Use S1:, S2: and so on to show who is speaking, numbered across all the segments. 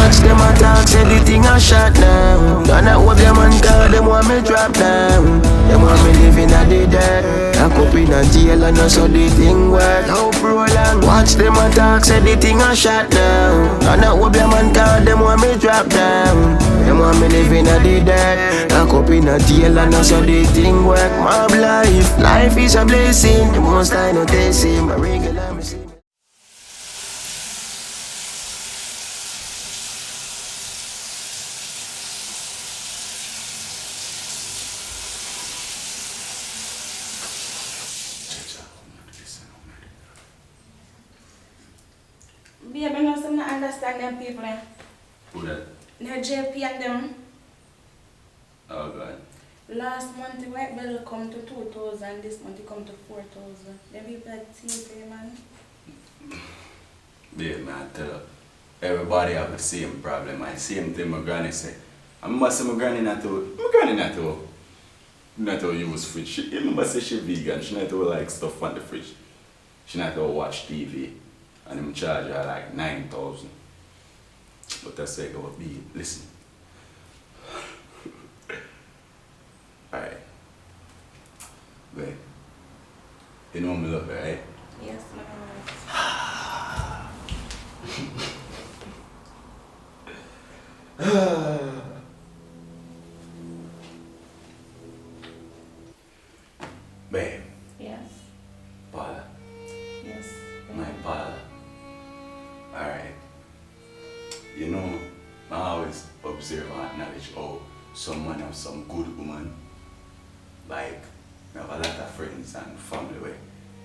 S1: Watch them attack, say the thing a shot now. None of what them man call, them want me drop down. Them want me living at the dead. Lock up in a jail and that's how the thing work. How prolong? Watch them attack, say the thing a shot now. None of what them man call, them want me drop down. Them want me living at the dead. Lock up in a jail and that's how the thing work. Mob life, life is a blessing. The most I know they see my regular me see.
S2: Babe, I know some not understand them people.
S3: Who that?
S2: No JP and them.
S3: Oh God.
S2: Last month the white bill come to 2,000, this month it come to 4,000. Them people like TP, man.
S3: Yeah, man, I tell you. Everybody have the same problem. I same thing my granny say. I remember say my granny not to use fridge. She remember say she vegan, she not to like stuff on the fridge. She not to watch TV. And them charge her like 9,000. But I say go be listen. Alright. Wait. You know me love her, right?
S2: Yes, man.
S3: Babe.
S2: Yes.
S3: Paula.
S2: Yes.
S3: My Paula. Alright. You know, I always observe and acknowledge how someone have some good woman. Like, I have a lot of friends and family where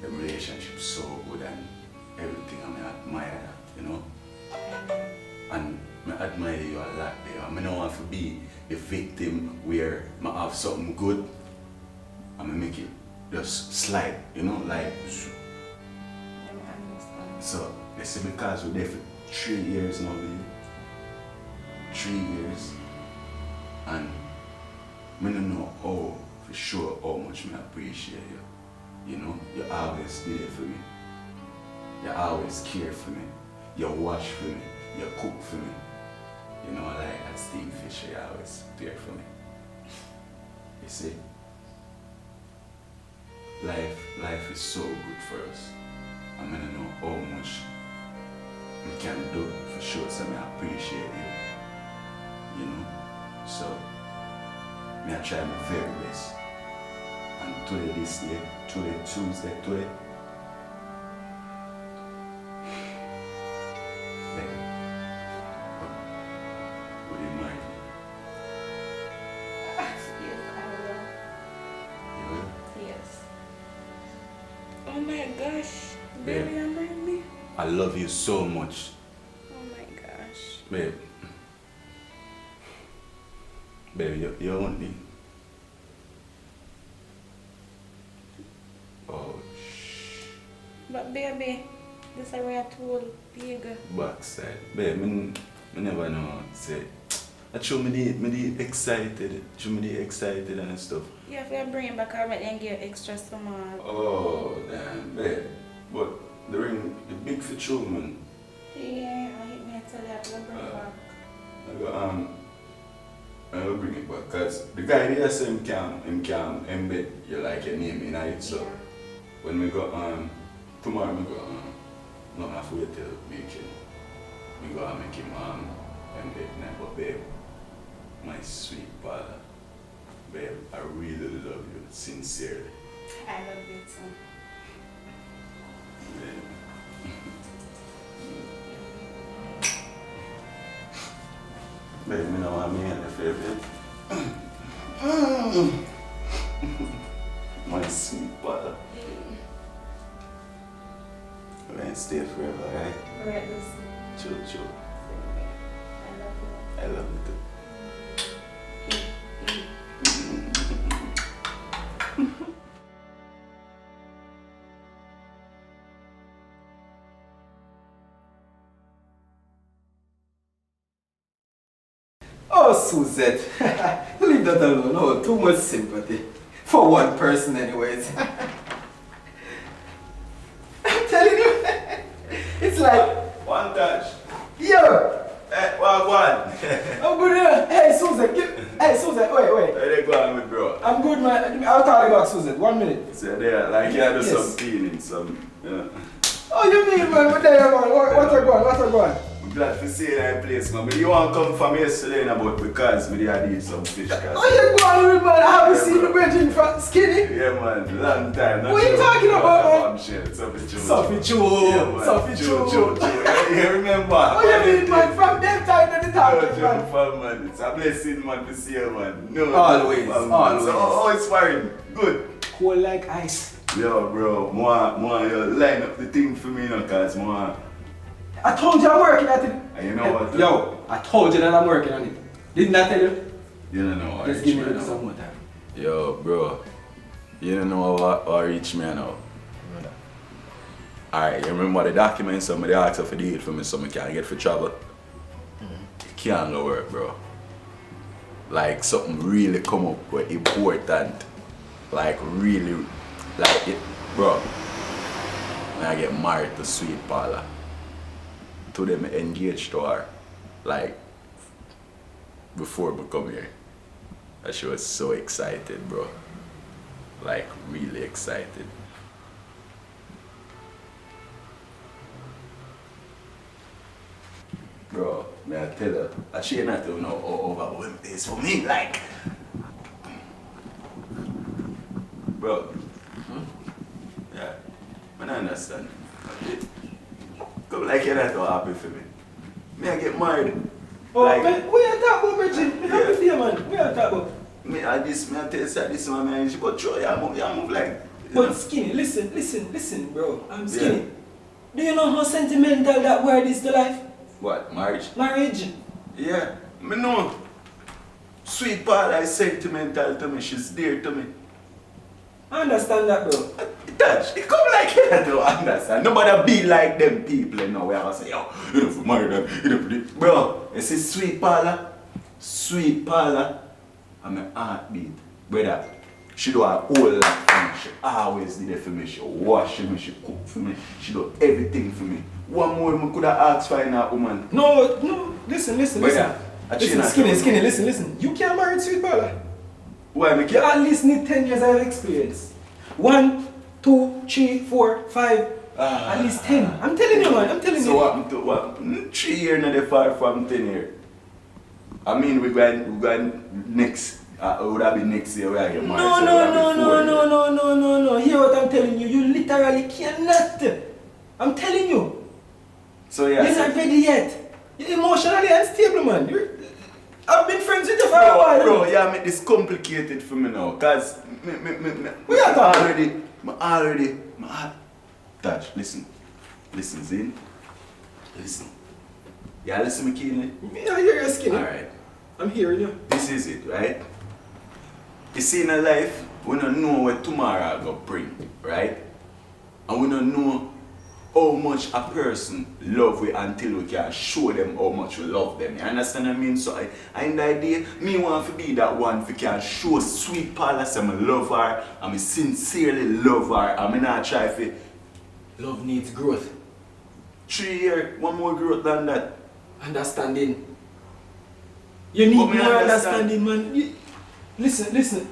S3: the relationship's so good and everything, and I admire that, you know? And I admire you a lot there. I don't want to be the victim where I have something good and I make it just slide, you know, like. So, you see, because we're there for 3 years now, baby. 3 years. And I don't know how, for sure, how much I appreciate you. You know, you always be there for me. You always care for me. You wash for me. You cook for me. You know, like at Steve Fisher, you always there for me. You see? Life is so good for us. I mean, I know how much we can do for sure, so I appreciate you. You know? So, I try my very best. And today, this day, today, Tuesday, today, would you mind?
S2: Yes, I will.
S3: You will?
S2: Yes. Oh my gosh.
S3: Babe.
S2: Baby, remember me?
S3: I love you so much.
S2: Oh my gosh.
S3: Babe. Babe, you want me? Oh, shh.
S2: But baby, this is where I told big.
S3: Backside. Babe, I never know. Say, I show me excited. Show me excited and stuff.
S2: Yeah, if we bring it back already and give extra some
S3: Oh, damn, babe. But the ring, the big for true, man.
S2: Yeah, I hit me to that. We'll bring it back.
S3: I will bring it back because the guy there said him can embed you like your name in it. So when we go tomorrow we go not have to wait till weekend. We go and make him embed now. But babe, my sweet father, babe, I really love you sincerely.
S2: I love you too.
S3: Babe. Babe, you know what I mean? Your favorite. My sweet father. We're gonna stay forever, right?
S2: Alright, this.
S3: Chill.
S2: I love you.
S3: I love you too.
S4: Oh, Suzette, leave that alone. Oh, too much sympathy. For one person anyways. I'm telling you, it's like...
S3: One touch.
S4: Yo!
S3: What?
S4: I'm good, yeah. Hey, Susan, hey, Susan, wait.
S3: Where they going with, bro?
S4: I'm good, man. I'll call you back, Susan. 1 minute.
S3: So there, like you had
S4: Yes.
S3: some feeling, some, yeah.
S4: Oh, you mean, man? What there, man? What are going?
S3: I'm glad to see that place, man. But you want to come from yesterday about because we did some fish.
S4: Oh, you going with, man? I haven't seen the bridging from Skinny.
S3: Yeah, man. Long time.
S4: What are you talking about, man?
S3: Sophie Chu.
S4: Sophie Chu.
S3: You remember?
S4: Oh, you mean, man? From them time to the time, man.
S3: It's a blessing, man, to see you, man. No,
S4: Always.
S3: So, it's fine. Good.
S4: Cold like ice.
S3: Yo, bro, more, line up the thing for me, cause more.
S4: I told you I'm working at it.
S3: And you know what?
S4: Yo, I told you that I'm working on it. Didn't I tell you?
S3: You don't know.
S4: Just give me some more time.
S3: Yo, bro, you don't know how reach me now. Alright, you remember the document somebody asked for the deal for me so I can get for travel? It can't go work, bro. Like something really come up with important. Like really, like it, bro. When I get married to Sweet Paula, to them engaged to her, like before we come here. And she was so excited, bro. Like really excited. Bro, may I tell her, she not to know overwhelmed this for me, like. Bro, yeah, I don't understand. Come like you're not so happy for me. Me I get married.
S4: Oh,
S3: like,
S4: man, what you talking about, Bridget? Me happy for you, man. What you talking about?
S3: me I tell you this man, she go throw you move like.
S4: But Skinny, listen, bro. I'm Skinny. Yeah. Do you know how sentimental that word is to life?
S3: What, marriage?
S4: Marriage.
S3: Yeah, me know. Sweet Paula is sentimental to me, she's dear to me.
S4: I understand that, bro.
S3: Touch, it come like you don't understand. Nobody be like them people, you know, where I say, yo, you don't have to marry them, you don't have to. Bro, you see Sweet Paula, I'm a heartbeat. Brother, she do a whole lot for me. She always did it for me. She wash me, she cook for me, she do everything for me. One more I could have asked for in a woman.
S4: No, listen.
S3: Brother,
S4: Skinny, listen. You can't marry Sweet Paula.
S3: Why me
S4: You
S3: can't?
S4: at least need 10 years of experience. 1, 2, 3, 4, 5, at least 10. I'm telling you, man. I'm telling you.
S3: So what? 3 years not far from 10 years. I mean, we going next. Would that be next year where I get married?
S4: No. Hear what I'm telling you. You literally cannot. I'm telling you.
S3: So yeah.
S4: You're not ready yet. You're emotionally unstable, man. I've been friends with you for a while.
S3: Bro, yeah, make this complicated for me now. Cause
S4: we are talking.
S3: already. Touch, listen, Zin. Listen. Yeah, listen me keenly.
S4: Yeah, I hear you, Skinny.
S3: Alright.
S4: I'm hearing you.
S3: This is it, right? You see in a life, we don't know what tomorrow will bring, right? And we don't know how much a person love we until we can show them how much we love them. You understand what I mean? So in the idea, me want to be that one who can show Sweet Paula say I love her, and I sincerely love her, and I not try to.
S4: Love needs growth.
S3: 3 years, one more growth than that.
S4: Understanding. You need more understanding, man. Listen. Listen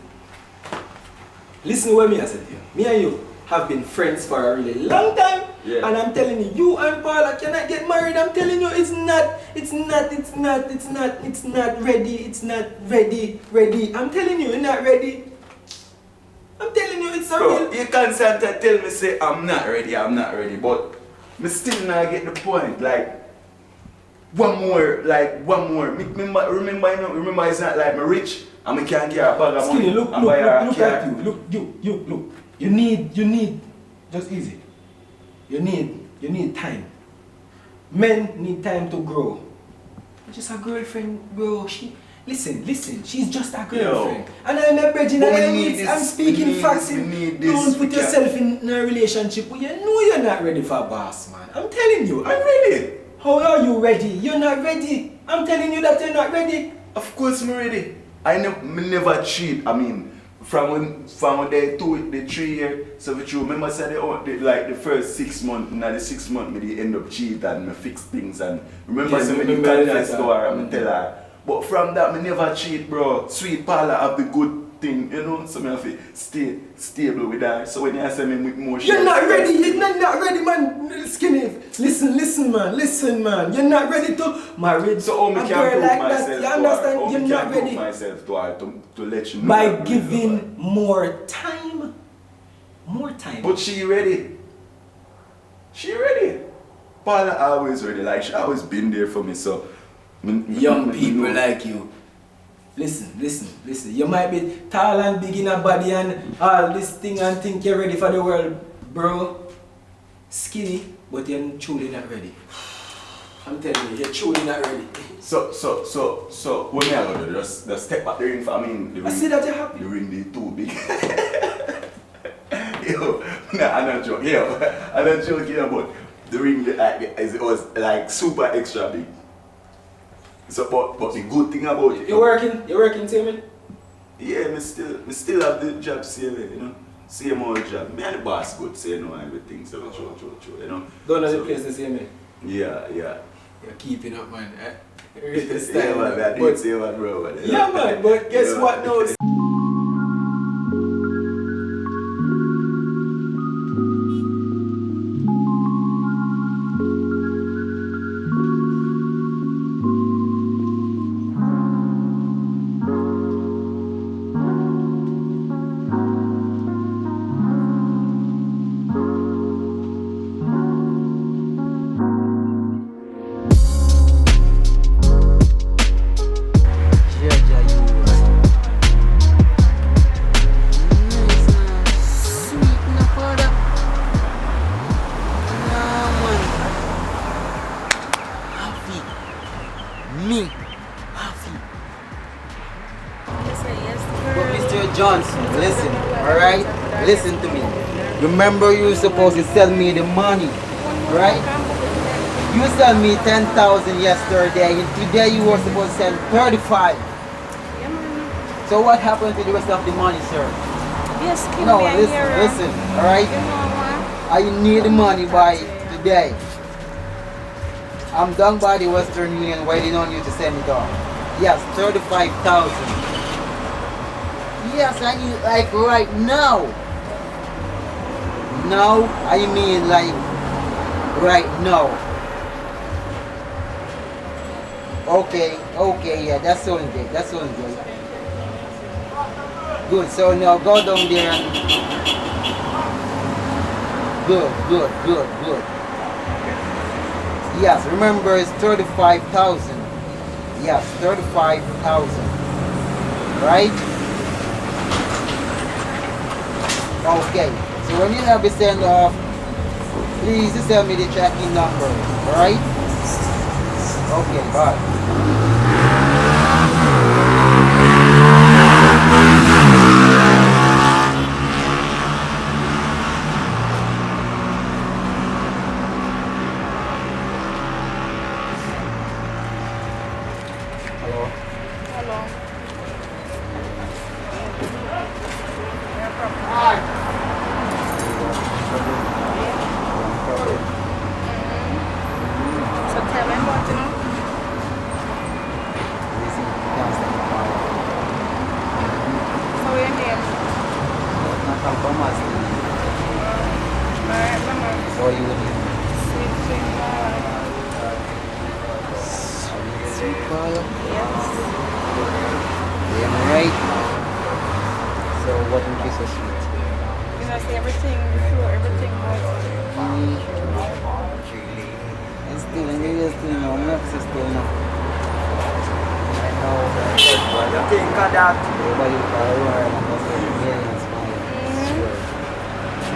S4: to what me I said to you. Me and you have been friends for a really long time.
S3: Yeah.
S4: And I'm telling you, you and Paula cannot get married. I'm telling you, it's not ready. I'm telling you, you're not ready. I'm telling you, it's a
S3: Bro,
S4: real.
S3: you constantly tell me say I'm not ready, but me still not get the point. Like one more. Remember it's not like me rich and me can't get a bag of money.
S4: Skinny, look at you. Look. You need just easy. You need time. Men need time to grow. Just a girlfriend, bro. Listen, she's just a girlfriend.
S3: Yo.
S4: And I'm a virgin and I'm speaking facts.
S3: Don't
S4: put yourself in a relationship where you know you're not ready for a boss, man. I'm telling you.
S3: I'm ready.
S4: How are you ready? You're not ready. I'm telling you that you're not ready.
S3: Of course I'm ready. Me never cheat. I mean, from day 2 the 3 years, so if you remember say like the first 6 months, now the 6 months me they end up cheating and me fix things and remember
S4: Yes,
S3: say me
S4: remember
S3: confess
S4: that,
S3: to her and me tell her. But from that me never cheat, bro. Sweet Paula have the good thing, you know, so me have to stay stable with her. So when you say me with more
S4: You're not ready, not ready, man. Skinny. Listen, man. You're not ready to marry
S3: so how me
S4: a
S3: can
S4: girl
S3: prove
S4: like
S3: myself
S4: that. You
S3: to her?
S4: understand?
S3: How
S4: You're
S3: me
S4: not
S3: can prove
S4: ready.
S3: myself to her to let you know
S4: By
S3: that I really love her?
S4: giving more time. More time.
S3: But she ready. She ready. Paula always ready. Like she always been there for me. So
S4: Young people like you. Listen. You might be tall and big in a body and all this thing and think you're ready for the world, bro. Skinny, but you're truly not ready. I'm telling you, you're truly not ready.
S3: So what me I gonna do? Just step back the ring for me.
S4: I see that you're happy.
S3: The ring be too big. Yo, nah, I'm not joking. But the ring it was like super extra big. So, but the good thing about it,
S4: You're working, Timmy?
S3: yeah, me still have the job same, you know, same old job. Me and the boss good, so you know everything. So true, you know.
S4: Don't know the place the same, man.
S3: Yeah.
S4: You're keeping up, man. Rate the
S3: Yeah,
S4: style,
S3: man, I
S4: but-
S3: did say what, bro.
S4: yeah, man, but guess
S3: Yeah.
S4: what now?
S5: But Mr. Johnson, listen, alright? Listen to me. Remember you supposed to sell me the money, right? You sell me 10,000 yesterday and today you were supposed to sell 35. So what happened to the rest of the money, sir?
S2: Yes, give
S5: No,
S2: me a year.
S5: listen, alright?
S2: You know what?
S5: I need the money by today. I'm done by the Western Union waiting on you to send it off. Yes, 35,000. Yes, I need like right now. No, I mean like right now. Okay, yeah, that's only good. Good, so now go down there and good. Yes, remember it's 35,000. Yes, 35,000. Right? Okay, so when you have to send off, please send me the tracking number. Alright? Okay, bye. Hello?
S2: Hello. So tell me what you know. So your name? Alright, remember.
S5: So you would need
S2: Sweet, sweet boy.
S5: sweet pile?
S2: Yes.
S5: Damn right. So what would be so sweet?
S2: You know, see everything, the floor, everything good.
S5: It's still in the still no milk still no. I know that
S4: You think of that?
S5: everybody for a while and that's what millions smile. Sure.
S2: So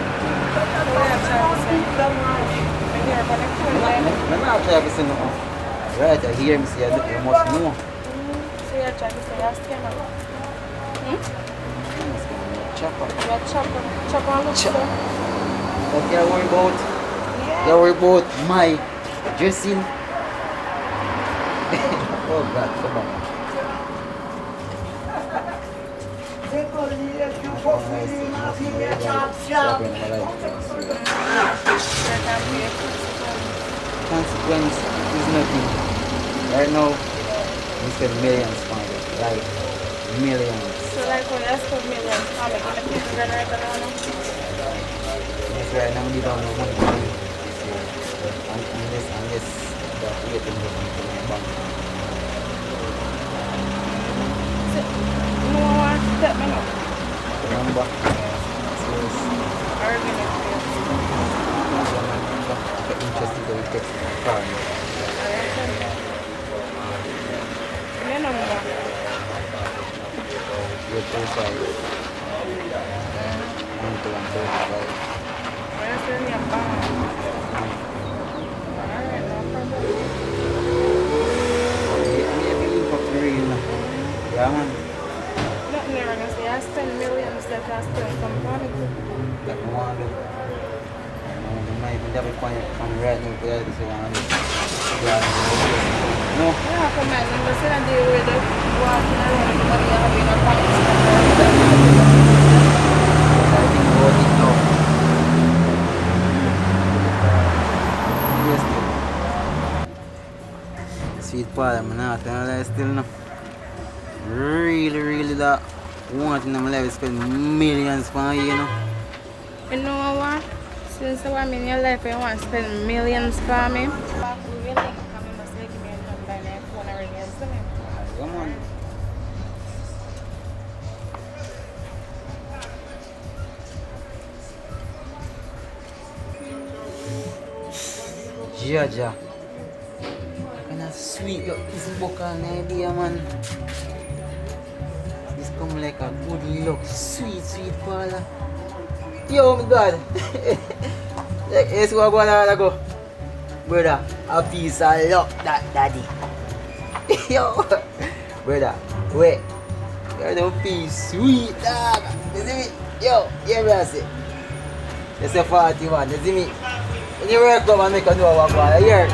S2: what I'm trying to say. When you're about to cool,
S5: I'm not trying to say nothing. Right, I hear me say you must know.
S2: so you're trying to say you're scammer.
S5: Chopper.
S2: You're chopper look so.
S5: But you're worried about
S2: Yeah.
S5: you're worried about my dressing. Oh God, come on. Consequence is nothing. Right now, we spend millions on it. Like, millions.
S2: So like when I spend millions, how am I going to keep the generator down?
S5: Yes, right now, we don't know money for you. Unless that we can go into my bank.
S2: So, no one wants to take me now.
S5: Remember? Serious.
S2: Or give me free.
S5: Get interested in the text car.
S2: Your number.
S5: Your 35. 9135.
S2: Where's your number? Alright, no problem.
S5: Maybe you got the real. Yeah, man.
S2: Nothing there, I'm going to say I spend millions that I spend some money.
S5: That no one do. I might even double point from right now to this one. No.
S2: Yeah, for me, I'm just going to deal with it. Walking around with money and having a pocket.
S5: I think about it now. Yes, sweet part, I'm not gonna lie still no. Really that want in my life spend millions for you know.
S2: You know what? Since I'm in your life, I want to spend millions for me. We really come in, must give me a number and I phone and ring you, see me?
S5: Come on. Jaja. Kinda sweet look this book an idea man. This come like a good look, sweet Paula. Yo, my God. Like, here's what I go. Brother, a piece of luck, that daddy. Yo, brother, wait. You're the piece, sweet dog. You see me? Yo, yeah, me I say. You say 41, you see me? When you work up and make a know what I hear,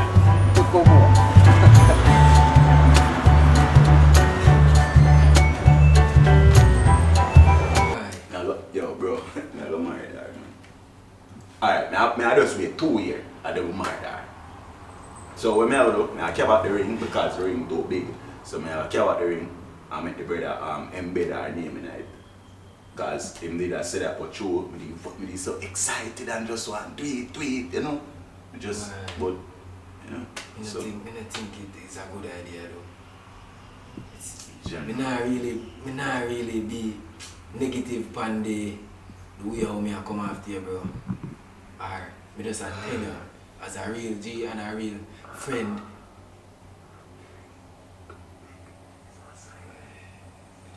S5: you come more.
S3: Yo, bro, I don't marry that, man. Alright, I just wait 2 years and then we marry that. So when I do, I care about the ring because the ring too big. So I care about the ring and make the brother embed her name in it. Because him did I say that for true, me so excited and just want to do it, you know. Just, but, you know.
S4: I
S3: So,
S4: think it is a good idea though.
S3: generally.
S4: Me not really be negative on the way how me a come after you, bro. Or me just a tell you as a real G and a real friend.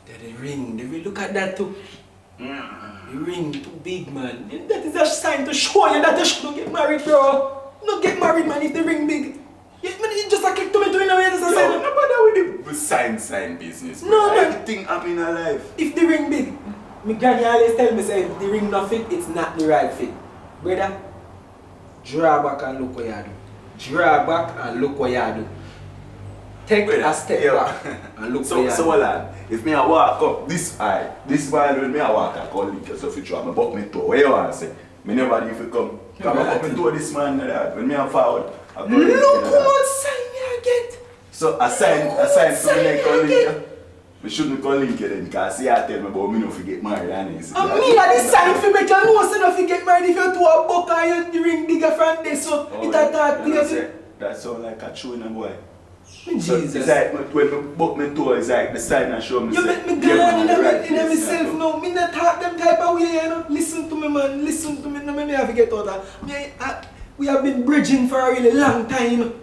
S4: The ring, look at that too. The ring too big, man. That is a sign to show you that you shouldn't get married, bro. Not get married, man, if the ring big. Yeah, man, it just a click to me doing away as I said.
S3: No bother with the sign business, bro.
S4: No, man.
S3: Everything happen in life.
S4: If the ring big, my granny always tell me, say, if the ring not fit, it's not the right fit. Brother, draw back and look what you do. Draw back and look what you do. Take a step back and look what you do.
S3: So lad, if me I walk up this high, this while when me I walk I call link yourself if you try me buck me toe. What you want to say? Me never if you come. Come up me toe this man that. When me I forward, I call link.
S4: Look how much sign you get.
S3: So a sign to me like call link. We shouldn't call link then because see I tell me about me no forget married and it's.
S4: I mean that the sign for make you know so if you get married if you do a buck and you the ring bigger from this so it a talk clear.
S3: That sound like a true in a boy.
S4: Jesus.
S3: So it's like when me buck me toe, it's like the sign and show me.
S4: You make me glad in myself now. Me not talk them type of way, you know. Listen to me, man. Listen to me. No, me have to get out of that. We have been bridging for a really long time.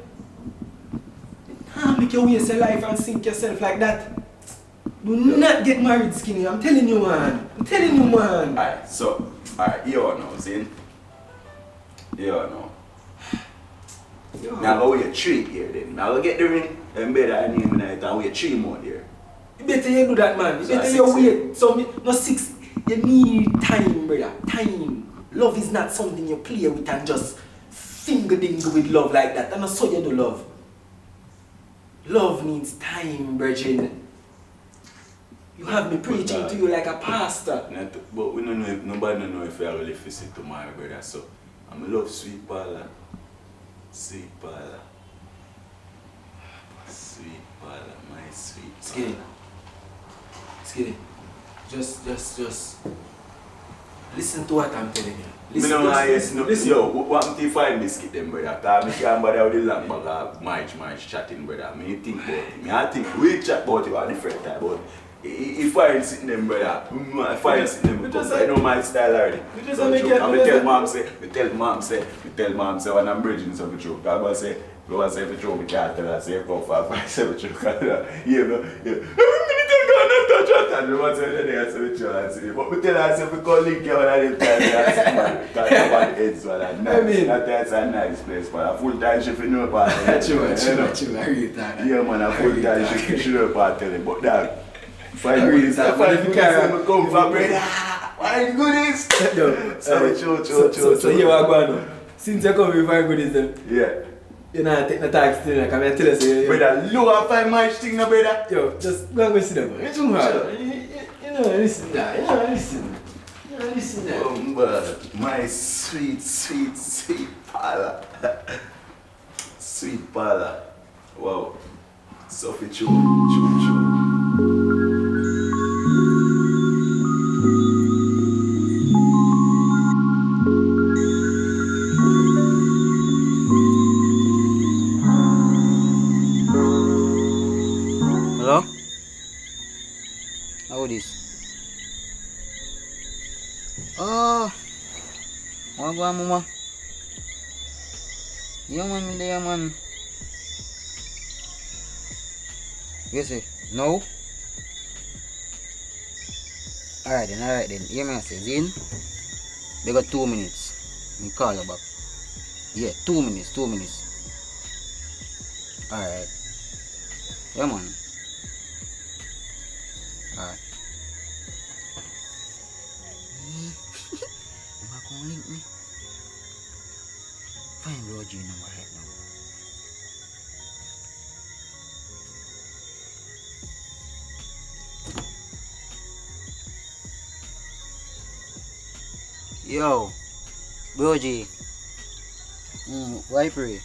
S4: Can't make you waste your life and sink yourself like that. Do not get married, skinny. I'm telling you, man. I'm telling you, man.
S3: Alright, so, you all know, see? You all know. Now go with your tree here then. Now go get the ring and better I name in it and with 3 more there.
S4: You better you do that, man. You
S3: So
S4: better
S3: 6
S4: you wait. So no 6. You need time, brother. Time. Love is not something you play with and just finger dingle with love like that. And that's how you do love. Love needs time, brethren. You have me preaching to you like a pastor.
S3: But we don't know if nobody don't know if I will live it tomorrow, brother. So I'm love sweet Paula. Sweet Paula. Sweet Paula, my sweet Paula.
S4: Skinny. Just listen to what I'm telling you.
S3: Listen, yo, what am I find biscuit them, brother? Because I can't bother with the long bag of March chatting, brother. I think about it. I think we chat about it at different time, but if I ain't sitting them, brother, if I ain't sitting them, because I know my style already. So tell mom say, when I'm bridging some joke, I go say, if you joke, we can't tell her, say, come for 5-7 joke. But we tell us if we call link here one of them times, because nobody heads one and nice. That's a nice place, man. A full-time chef in no part.
S4: True, I read that.
S3: Yeah, man, a full-time chef in no part tell him. But dog, 5 minutes, I come for bread. Why you do this?
S4: So here we go now. Since you come with 5 minutes then.
S3: Yeah.
S4: You know, take the tax thing, like I tell you, say,
S3: brother, low and 5 miles thing, no, brother.
S4: Yo, just go and go sit down. It's too hard. You know, listen now.
S3: But my sweet Paula. Sweet Paula. Wow. Sophie Choo.
S5: Hello? How this? Oh, what go on, mama? Yeah, man, me there, man. You say no? Alright then. Hear me say, Zin. They got 2 minutes. Me call you back. Yeah, 2 minutes. Alright. Yeah, man. Alright. You are gonna link me? Find Roger number right now. Yo, Brogy. Why pray?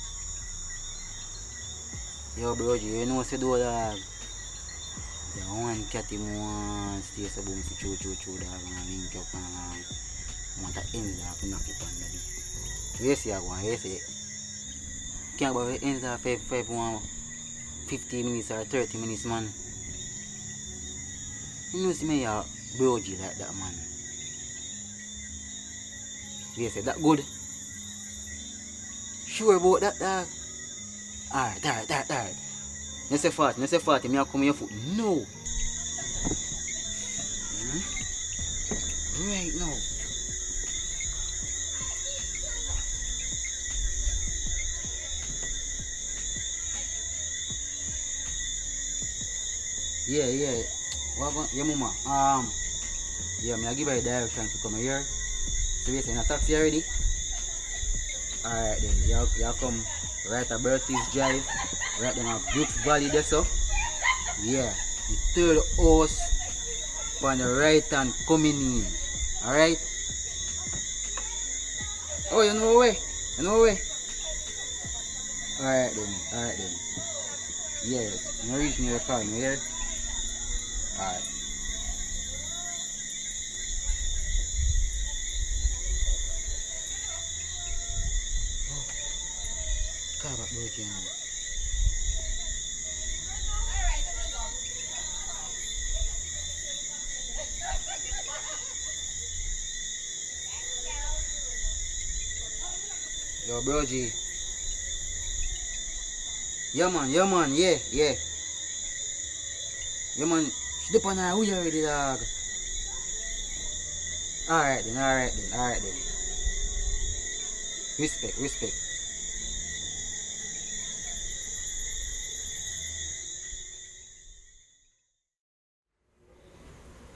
S5: Yo, Brogy, you know what's the door, dog? The one cat him one stay so boom for choo dog and link up and want to end up knock it on the day. Yes, I want, yes, can't go ends up 15 minutes or 30 minutes, man. You know, see me, Brogy like that, man. Yes, that good. Sure about that, dog. Alright. You say 40, me come your foot. No. Right now. Yeah. What about your mama? Yeah, me I give her a direction to come here. So we say in a taxi already. Alright then, y'all come right at Bertie's Drive. Right then at Brook Valley there so. Yeah. The third house on the right hand coming in. Alright? Oh, you know where? Alright then. Yes. You reach me the car, you hear? Alright. Car back Brogy now. Yo, Brogy. Yeah, man, yeah. Yeah, man, she depend on who you already, dog. Alright then. Respect.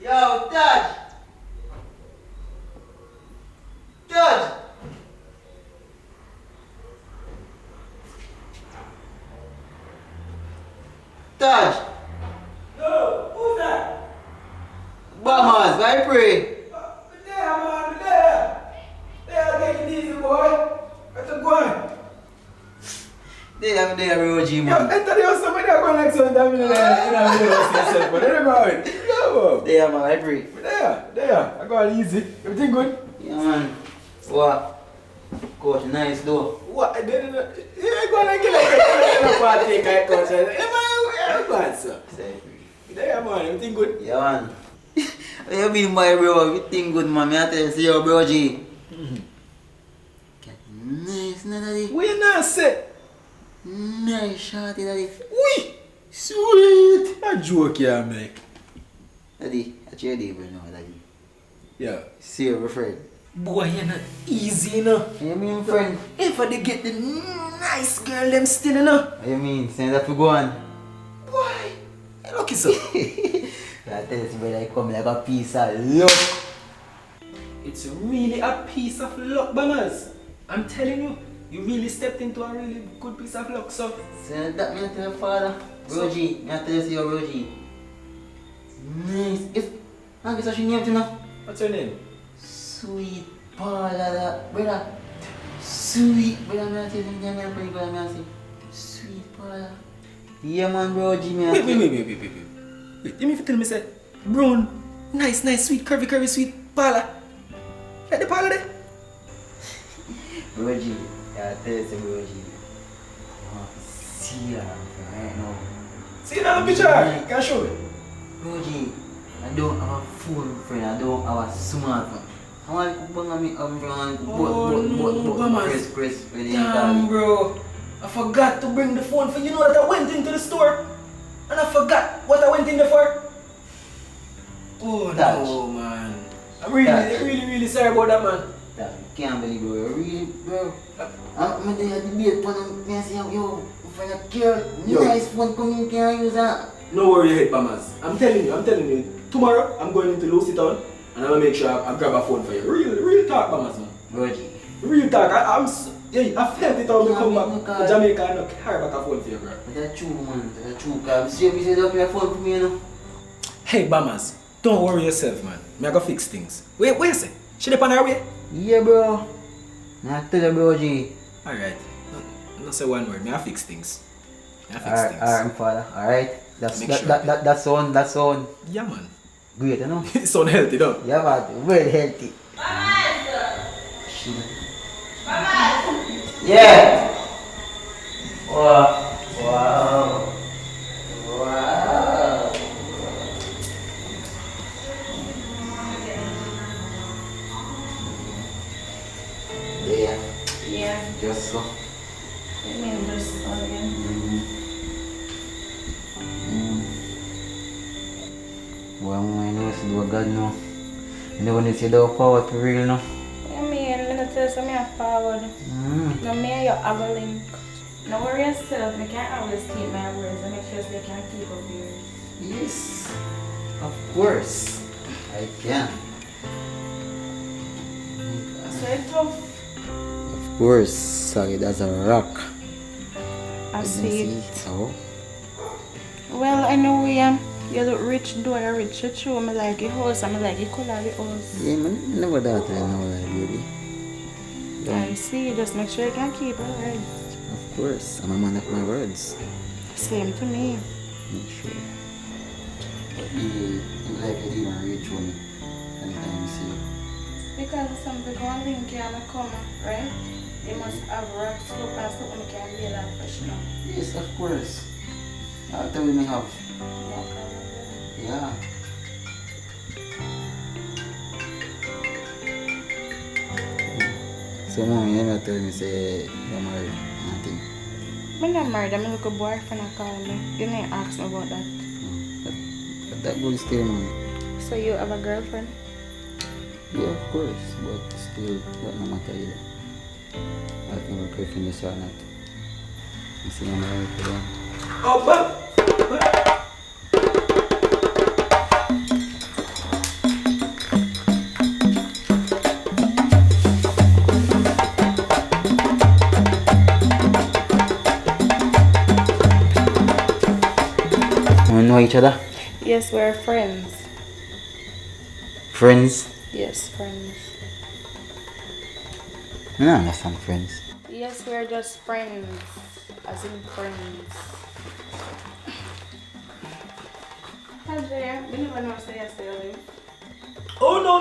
S5: Yo, Taj! Bombers, I pray.
S4: There, man, there. There, take it easy, boy. What's going on?
S5: There, OG,
S4: Yo,
S5: man.
S4: enter the house, somebody are going like something that in the house yourself, but they're going. Yo,
S5: There, man, I pray.
S4: there. I got easy. Everything good?
S5: Yeah, man. What? Coach, nice though.
S4: What? You ain't going to get like a party, guy, coach. Hey, man, where are you going, sir? There, man. Everything good?
S5: Yeah, man. What you mean, my bro? You think good, man? I tell you, see your bro, G. Nice, no, daddy.
S4: What you not say?
S5: Nice shorty, daddy.
S4: Wee! Sweet! A joke here, make.
S5: Daddy, that's your day, bro, now, daddy.
S4: Yeah.
S5: See your friend.
S4: Boy, you're not easy, you know.
S5: What you mean, friend?
S4: If I did get the nice girl, them still, you know.
S5: What you mean? Saying that we go on?
S4: Boy, you lucky, sir.
S5: I tell you, brother, I come like a piece of luck.
S4: It's really a piece of luck, Bamas. I'm telling you, you really stepped into a really good piece of luck, so.
S5: Say that, me tell your father. Bro G, me tell you, see your bro G. Nice. I guess I should name it, you know.
S4: What's your name?
S5: Sweet Paula, brother. Sweet, brother, me tell you, me tell you, brother, me say. Sweet Paula. Yeah, man, bro G, me
S4: Wait. You mean to tell me, say, brown, nice, sweet, curvy, sweet Paula. Like the Paula there?
S5: Bro G, I tell you, bro G. I want to see her right now.
S4: See you now, picture. Can I show you?
S5: Bro G, I don't have a phone friend, I don't have a smartphone. I want to bang me Chris,
S4: Damn, bro. I forgot to bring the phone for you. Know that I went into the store and I forgot what I went in there for. Oh
S5: Touch.
S4: no, man. I'm really sorry about that, man.
S5: I can't believe, bro. Really, bro. I'm there at the debate, but I say, yo, if I care, nice phone coming, can I use that?
S4: No worry, your head, Bamas. I'm telling you. Tomorrow, I'm going into Lucy Town and I'm gonna make sure I grab a phone for you. Real talk, Bamas, man.
S5: Bro G.
S4: Real talk. I felt it out when I come back to Jamaica and I carry back a phone for you, bro.
S5: That's true, man. That's true. Because you said you have a phone for me, you know.
S4: Hey, Bamas, don't worry yourself, man. I gotta fix things. Wait, you say? She on her way?
S5: Yeah, bro. I tell you, bro G.
S4: Alright. No say one word. I fix things.
S5: Alright, father. Alright.
S4: Make sure.
S5: That's on.
S4: Yeah, man.
S5: Great, you know?
S4: It's unhealthy, though.
S5: Yeah, man. Very healthy. Yeah. Wow.
S2: Yeah.
S5: Just so.
S2: I mean, just again.
S5: Well, I know it's do God no. You know when you say the power to real no.
S2: I mean, I'm gonna tell you something I forward. No, me, you have a link. No worry yourself, I can't always keep my words and make sure they can keep up yours.
S5: Yes. Of course. I can.
S2: So it's tough.
S5: Of course, sorry, that's a rock.
S2: I see it.
S5: So?
S2: Well, I know you look rich, though you're rich. It's true, I like your house, I like your color of the house.
S5: Yeah, man, I never thought I know that, baby.
S2: I see, just make sure you can keep your words.
S5: Of course, I'm a man of my words.
S2: Same to me.
S5: Not sure. But you like it even reach me anytime you see it.
S2: Because some people want to think you're come, right? They must have rock slope and stuff and can be like fresh now.
S5: Yes, of course. I'll tell you me have. Yeah. So mommy, you never tell me say you're married, nothing.
S2: I'm not married, I'm a little boyfriend I call me. You didn't ask me about that.
S5: But that goes still, man.
S2: So you have a girlfriend?
S5: Yeah, of course, but still, that no matter either. I think we're preferring this or not. You see, I'm married for them.
S4: Oh, but.
S5: We know each other?
S2: Yes, we're friends.
S5: Friends?
S2: Yes, friends.
S5: I don't understand friends.
S2: Yes, we're just friends. As in friends. Tajay, we never know say you still live.
S4: Oh no,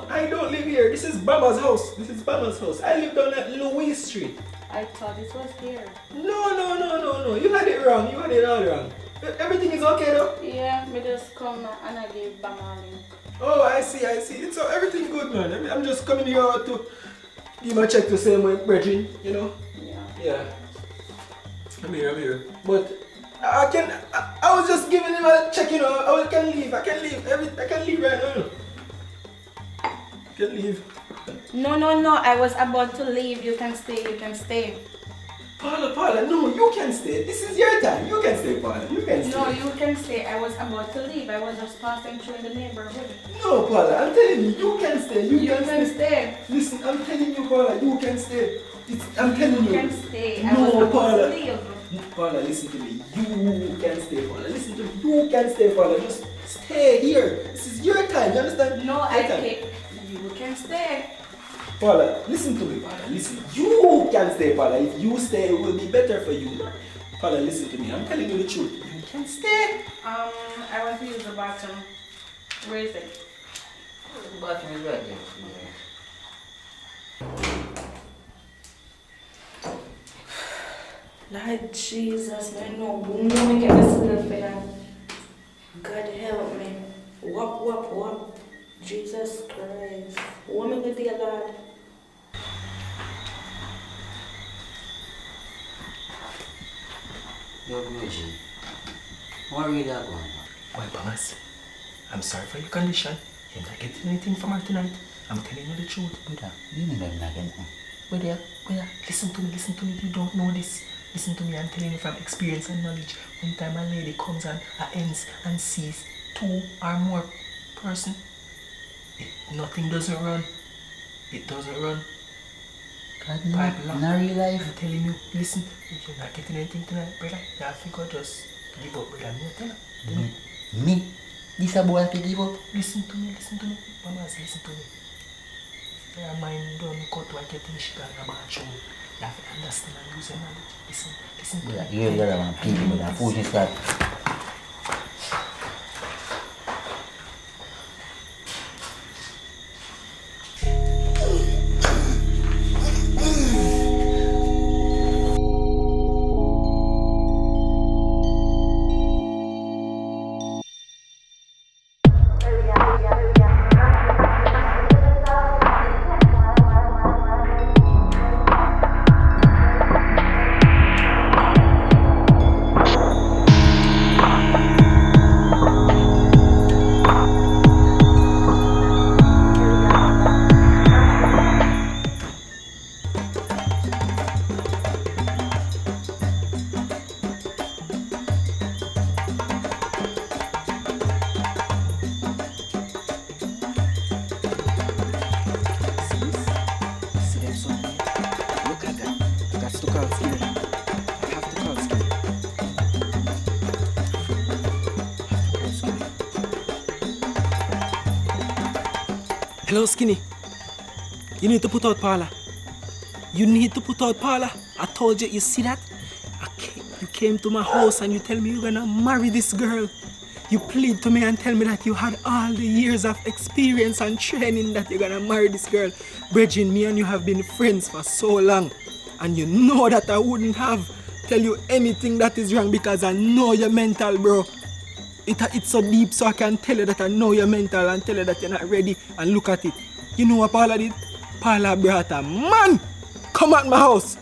S4: I don't live here. This is Bama's house. This is Bama's house. I live down at Louis Street.
S2: I thought it was here.
S4: No. You had it wrong. You had it all wrong. Everything is okay though?
S2: Yeah, me just come and I gave Bama a link.
S4: Oh, I see. It's everything good, man. I'm just coming here to give my check to say my brethren, you know? Yeah. I'm here. But I was just giving him a check, you know. I can leave right now. I can leave.
S2: No, I was about to leave. You can stay.
S4: Paula, no, you can stay. This is your time. You can stay, Paula. You can stay.
S2: No, you can stay. I was about to leave. I was just passing through the neighborhood.
S4: No, Paula, I'm telling you, you can stay. You can
S2: stay.
S4: Listen, I'm telling you, Paula, you can stay. I'm telling you.
S2: You can stay.
S4: No,
S2: I was about
S4: Paula.
S2: to leave.
S4: Paula, listen to me. You can stay, Paula. Listen to me. You can stay, Paula. Just stay here. This is your time. You understand?
S2: No,
S4: your
S2: I
S4: time.
S2: can't. You can stay.
S4: Paula, listen to me, Paula. Listen. You can stay, Paula. If you stay, it will be better for you. Paula, listen to me. I'm telling you the truth. You can stay.
S2: I want to use the bathroom. Where is it?
S5: The bathroom is right there.
S2: Lord Jesus, I know. No, get this little fella. God help me. Whoop. Jesus Christ. Woman with the Lord.
S5: You're Gucci. What are you that one?
S4: Well, Thomas, I'm sorry for your condition. You're not getting anything from her tonight. I'm telling you the truth.
S5: Buddha, you mean I'm not getting it?
S4: Brother, listen to me. You don't know this. Listen to me. I'm telling you from experience and knowledge. One time a lady comes and ends and sees 2 or more person, nothing doesn't run. It doesn't run.
S5: God, not real life.
S4: I'm telling you, listen, if you're not getting anything tonight, brother, you have to go just give up, brother. Tell me.
S5: Me? This a boy to give up?
S4: Listen to me. Mamas, listen to me. Your mind don't cut what you think she got in a bathroom. You have to understand and use your knowledge. Listen to me.
S5: You're the one people with a foolishness that.
S4: Hello, Skinny. You need to put out Paula. I told you see that? You came to my house and you tell me you're gonna marry this girl. You plead to me and tell me that you had all the years of experience and training that you're gonna marry this girl. Bridging, me and you have been friends for so long. And you know that I wouldn't have tell you anything that is wrong because I know you're mental, bro. It's so deep so I can tell you that I know you're mental and tell you that you're not ready and look at it. You know what Paula did? Paula brought a man come at my house.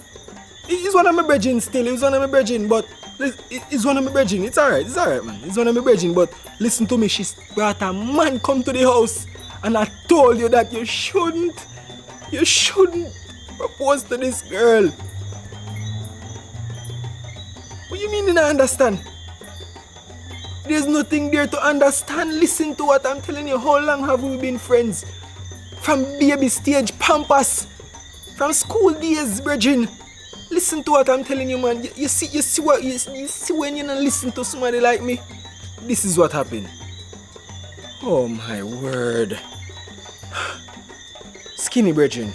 S4: He's one of my brethren still. He's one of my brethren, but he's one of my brethren. It's alright, man. He's one of my brethren, but listen to me. She brought a man come to the house and I told you that you shouldn't propose to this girl. What you mean you don't understand? There's nothing there to understand. Listen to what I'm telling you. How long have we been friends? From baby stage, pampas. From school days, brethren. Listen to what I'm telling you, man. You see when you don't listen to somebody like me? This is what happened. Oh my word. Skinny brethren.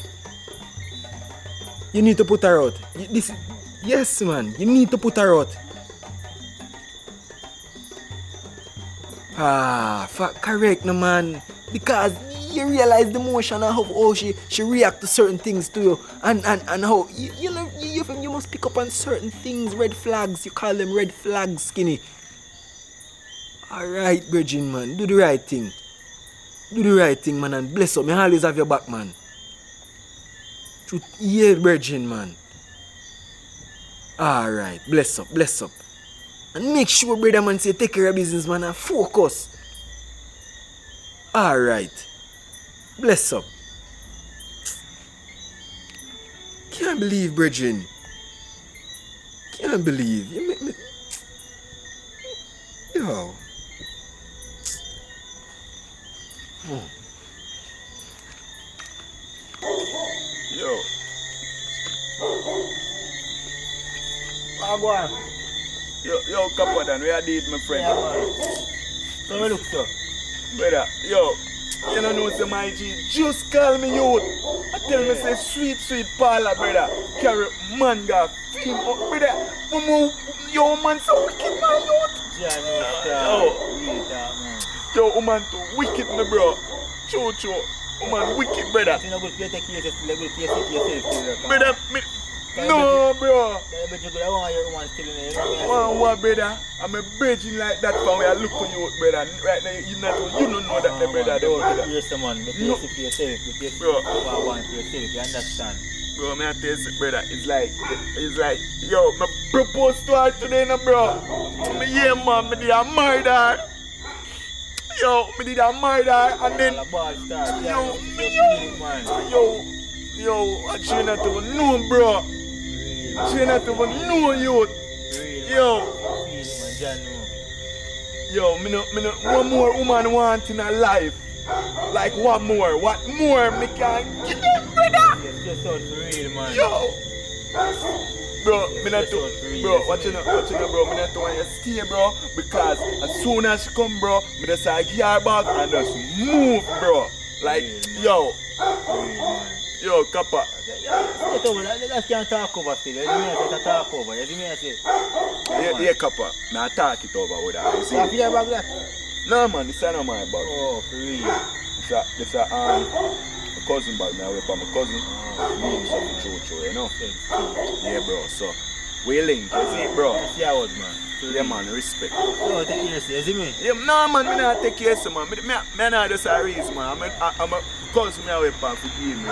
S4: You need to put her out. Yes, man. You need to put her out. Correct, no, man. Because you realize the emotion and how she react to certain things to you. And how you must pick up on certain things, red flags. You call them red flags, Skinny. Alright, brethren, man. Do the right thing. Do the right thing, man, and bless up. Me always have your back, man. Truth, yeah, brethren, man. Alright, bless up, bless up. And make sure, brother, man, say take care of business, man, and focus. Alright. Bless up. Can't believe, brethren. Can't believe. You make me... Yo.
S3: Yo. Go on. Yo, Capadan, where I did, my friend?
S5: Yeah, man. So look, sir.
S3: Brother, yo, you don't know, say my G, just call me youth. I tell me, say, sweet Paula, brother. Carry man, got film up, brother. Yo, man, so wicked, man, youth.
S5: Yeah, no, really that, man.
S3: Yo, woman, too wicked, me, bro. Cho. Woman, wicked, brother.
S5: You know, good for you take yourself, good for yourself.
S3: Brother, me... No, bro. What, brother? I'm a virgin like that from where I look on you, brother. Right now, you don't know that, brother.
S5: Yes, man. But you for yourself.
S3: Bro.
S5: I want for yourself. You understand?
S3: Bro, me I tell you, brother. It's like, yo, me propose to her today, no, bro. Yeah, man, me did a murder. Yo, me did a murder, and then, yo, I try not to know, bro. Try not to know you. Yo, me no, one more woman want in her life. Like one more. What more me can give them, brother?
S5: Yes, just out for real, man.
S3: Yo. Bro, me not to, bro, watch you know, bro, me not to want you stay, bro, because as soon as she come, bro, me just like give her back and just move, bro. Like, yo. Yo, Kappa.
S5: Let's can't talk over still. You mean talk over? You mean say?
S3: Yeah, Kappa. Now talk it over with her. You see?
S5: You feel about that?
S3: No, man, this is not my bag.
S5: Oh, for real.
S3: It's a my cousin bag. Now we're my cousin. Me something true, you know? Yeah, bro. So we link. You see, bro?
S5: That's your word, man.
S3: Yeah, man. Respect.
S5: Oh, take care, you see me?
S3: Yeah, no, man. Me not take care, man. Me not just a reason, man. I'm a cousin. Me away for give me.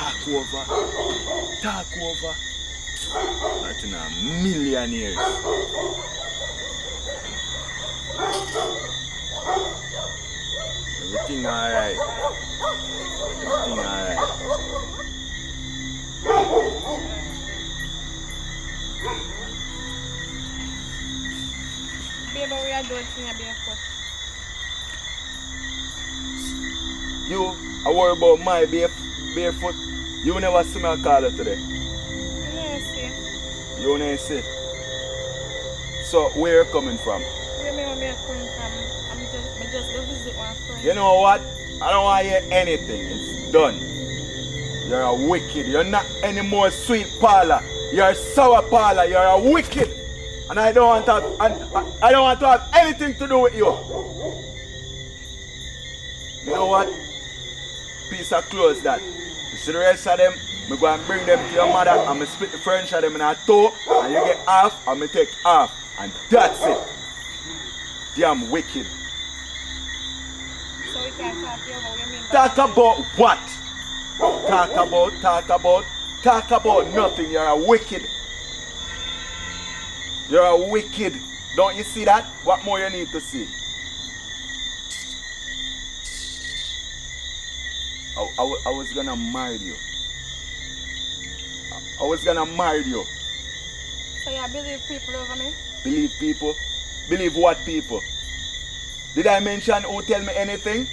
S3: Talk over. Not in a million years. Everything alright.
S2: Baby, we are doing things barefoot.
S3: You, I worry about my barefoot. You never see me call her today. You never see. So where you coming from?
S2: Where me coming from? I'm just go visit one friend.
S3: You know what? I don't want to hear anything. It's done. You're a wicked. You're not anymore sweet Paula. You're sour Paula. You're a wicked. And I don't want to have anything to do with you. You know what? Piece of clothes that. You see the rest of them, I go and bring them to your mother and I split the furniture them in a two and you get half and I take half. And that's it. Damn wicked.
S2: So we can't talk to you about what you mean by
S3: Talk about what? Talk about nothing. You're a wicked. You're a wicked. Don't you see that? What more you need to see? I was gonna marry you. I was gonna marry you.
S2: So you believe people over me?
S3: Believe people? Believe what people? Did I mention who tell me anything?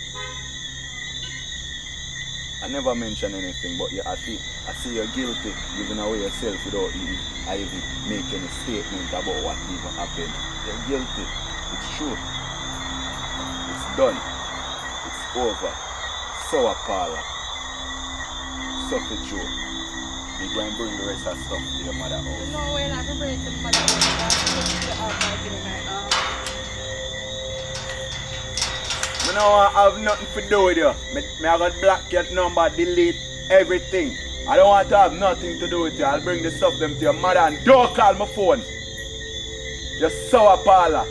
S3: I never mention anything, but I see you're guilty giving away yourself without even make any statement about what even happened. You're guilty. It's true. It's done. It's over. Sour parlor. Suffer Joe. We go and bring the rest of stuff to your mother house.
S2: No, we're not prepared to mother
S3: I don't have nothing to do with you. Me I got block your number, delete everything. I don't want to have nothing to do with you. I'll bring the stuff them to your mother and don't call my phone. You're sour parlor.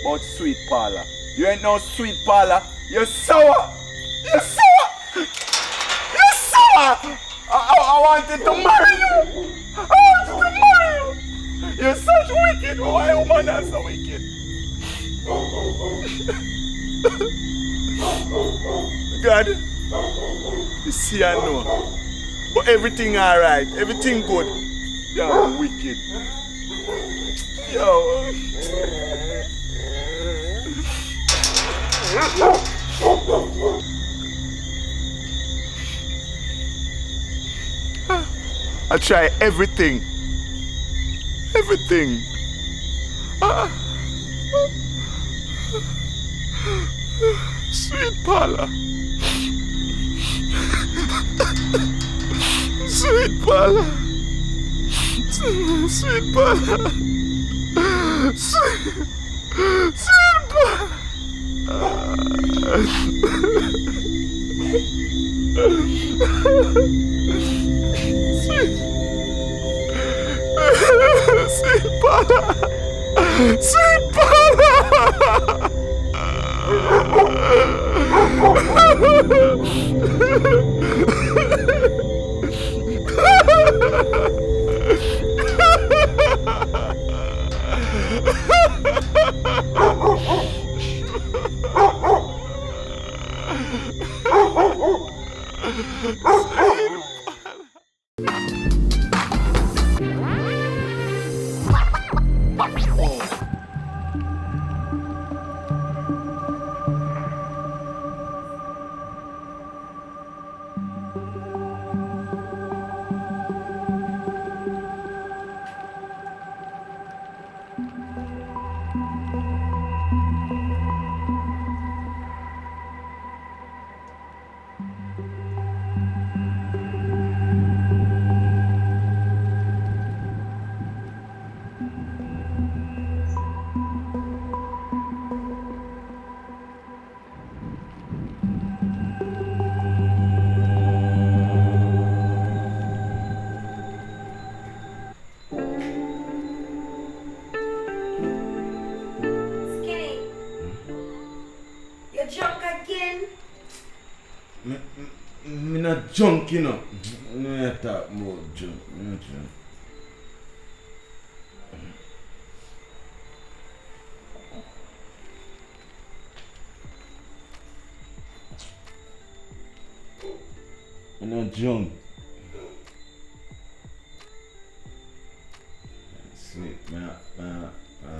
S3: But sweet parlor. You ain't no sweet parlor. You're sour. You're sour. You're sour. I wanted to marry you. I wanted to marry you. You're such wicked. Why woman are so wicked? God, you see I know. But everything alright, everything good. You're wicked. Yo. I try everything. Everything. Sweet Paula. Sweet Paula. Sweet Paula. Sweet Paula. Sweet Paula. Sweet Paula.
S6: Me not junk, you know. No, I talk about junk. No junk. Me not junk. Sleep, man.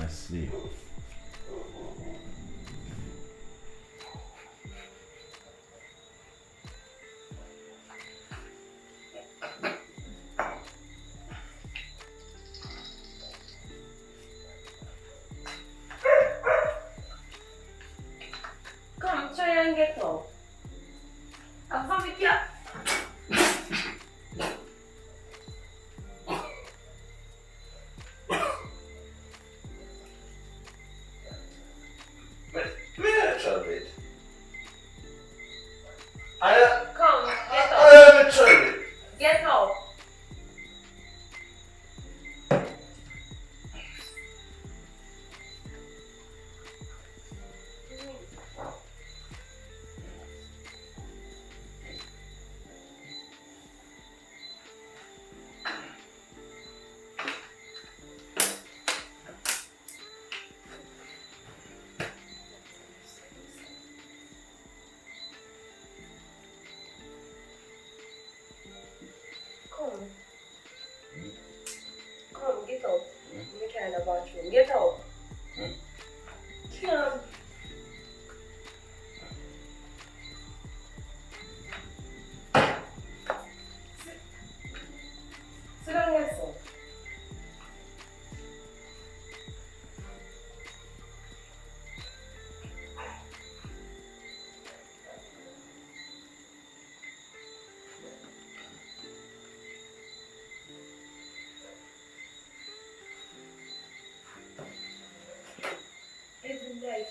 S6: Sleep.
S2: Come, try and get out. I'll vomit you.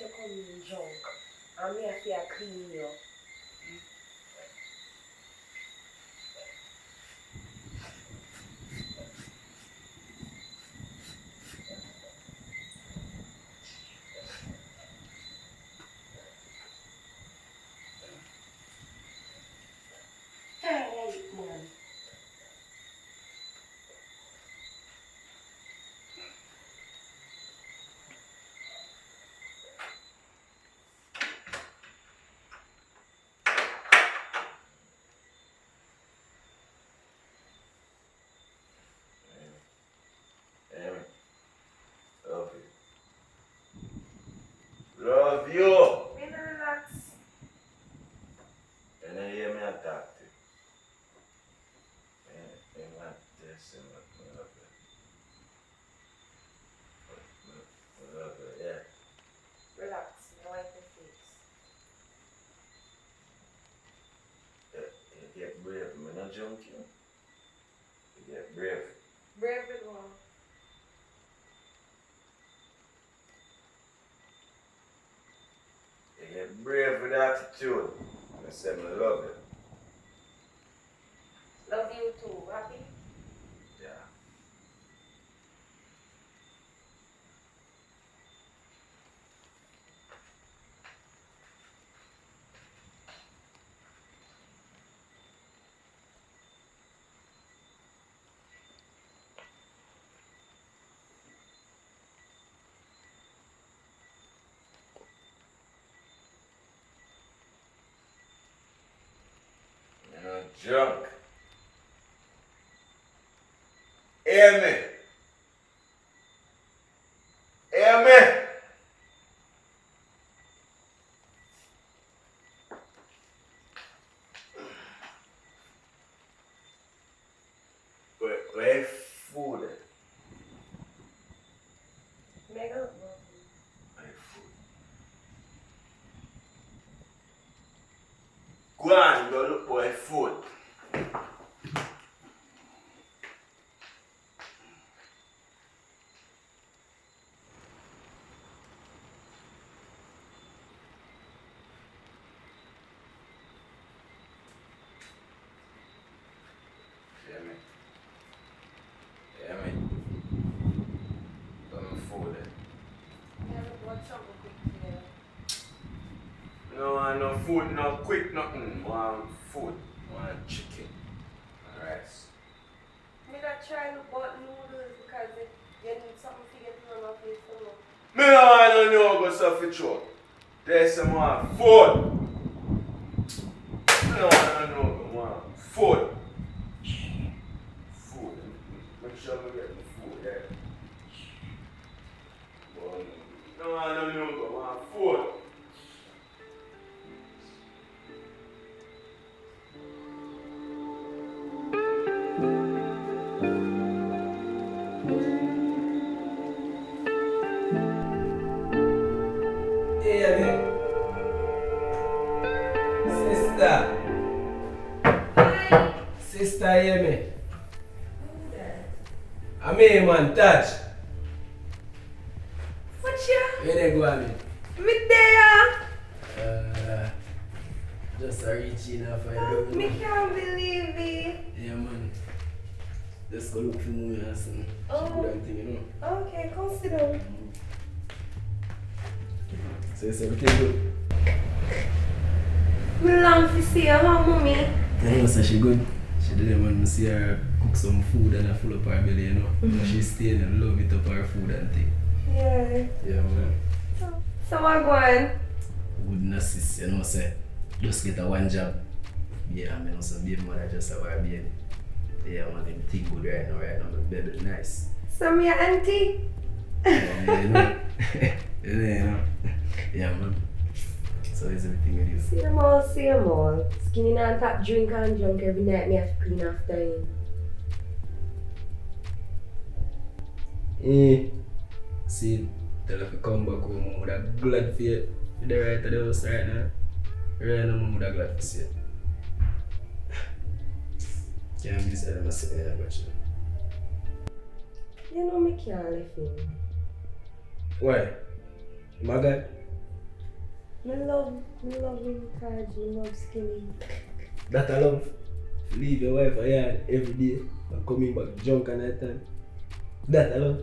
S7: you come in drunk. And me have to clean you. Alright, man.
S6: Herman. Love you. Love you.
S7: Me no relax.
S6: And I hear me attack you. I want this and I love you. I love you, yeah.
S7: Relax. Me wipe your face.
S6: You get brave, I'm not joking. You get brave.
S7: Brave it one.
S6: You get brave with attitude. I say I love you.
S7: Love you too. Happy?
S6: Yeah. You're not drunk. Hear me. Hear me. Where food?
S7: Mega.
S6: Where food? Go on, go look for food. Hear me? Hear me? Come food.
S7: Yeah, what's something quick for you?
S6: No, I no food, no quick, nothing. Want food, want chicken, and rice.
S7: Me not try to bought noodles because you need something to get on my face.
S6: Me no want no go suffer throat. There's some want food. Me no want no go want food. Food. Make sure we get the food, yeah. But no want no go want food.
S4: Hear me? Sister. Sister, hear me? I'm here, man, touch.
S7: What you?
S4: Where they go, I mean?
S7: Me there.
S4: Just a reach in and find out.
S7: Me can't believe it.
S4: Yeah, man. Just go look for me and some
S7: Oh.
S4: good thing, you know.
S7: Okay, come sit down.
S4: So it's everything good.
S7: Me long to see her, huh, mommy?
S4: I know, so she good. She didn't want to see her cook some food and I full up her belly, you know. She staying and love it up her food and thing.
S7: Yeah.
S4: Yeah, man.
S7: So what going?
S4: Goodness, sis, you know, say, just get a one job. Yeah, I mean, some baby mother just have her baby. Yeah, man, them thing good right now, my baby nice.
S7: So me a auntie?
S4: Yeah, you know. You know. Yeah, man. So is everything with you?
S7: See them all, see them all. Skinny and tap drink and drunk every night, me have to clean after him.
S4: See, tell her to come back home, I'm would glad for you. You're right at the house right now. Right now, I'm glad to see you. Can't be decided to sit there, but
S7: You know me can't leave him.
S4: why? My God?
S7: I love you, Taj. I love skinny.
S4: That I love. Leave your wife a yard every day and coming back drunk and that time. That I love.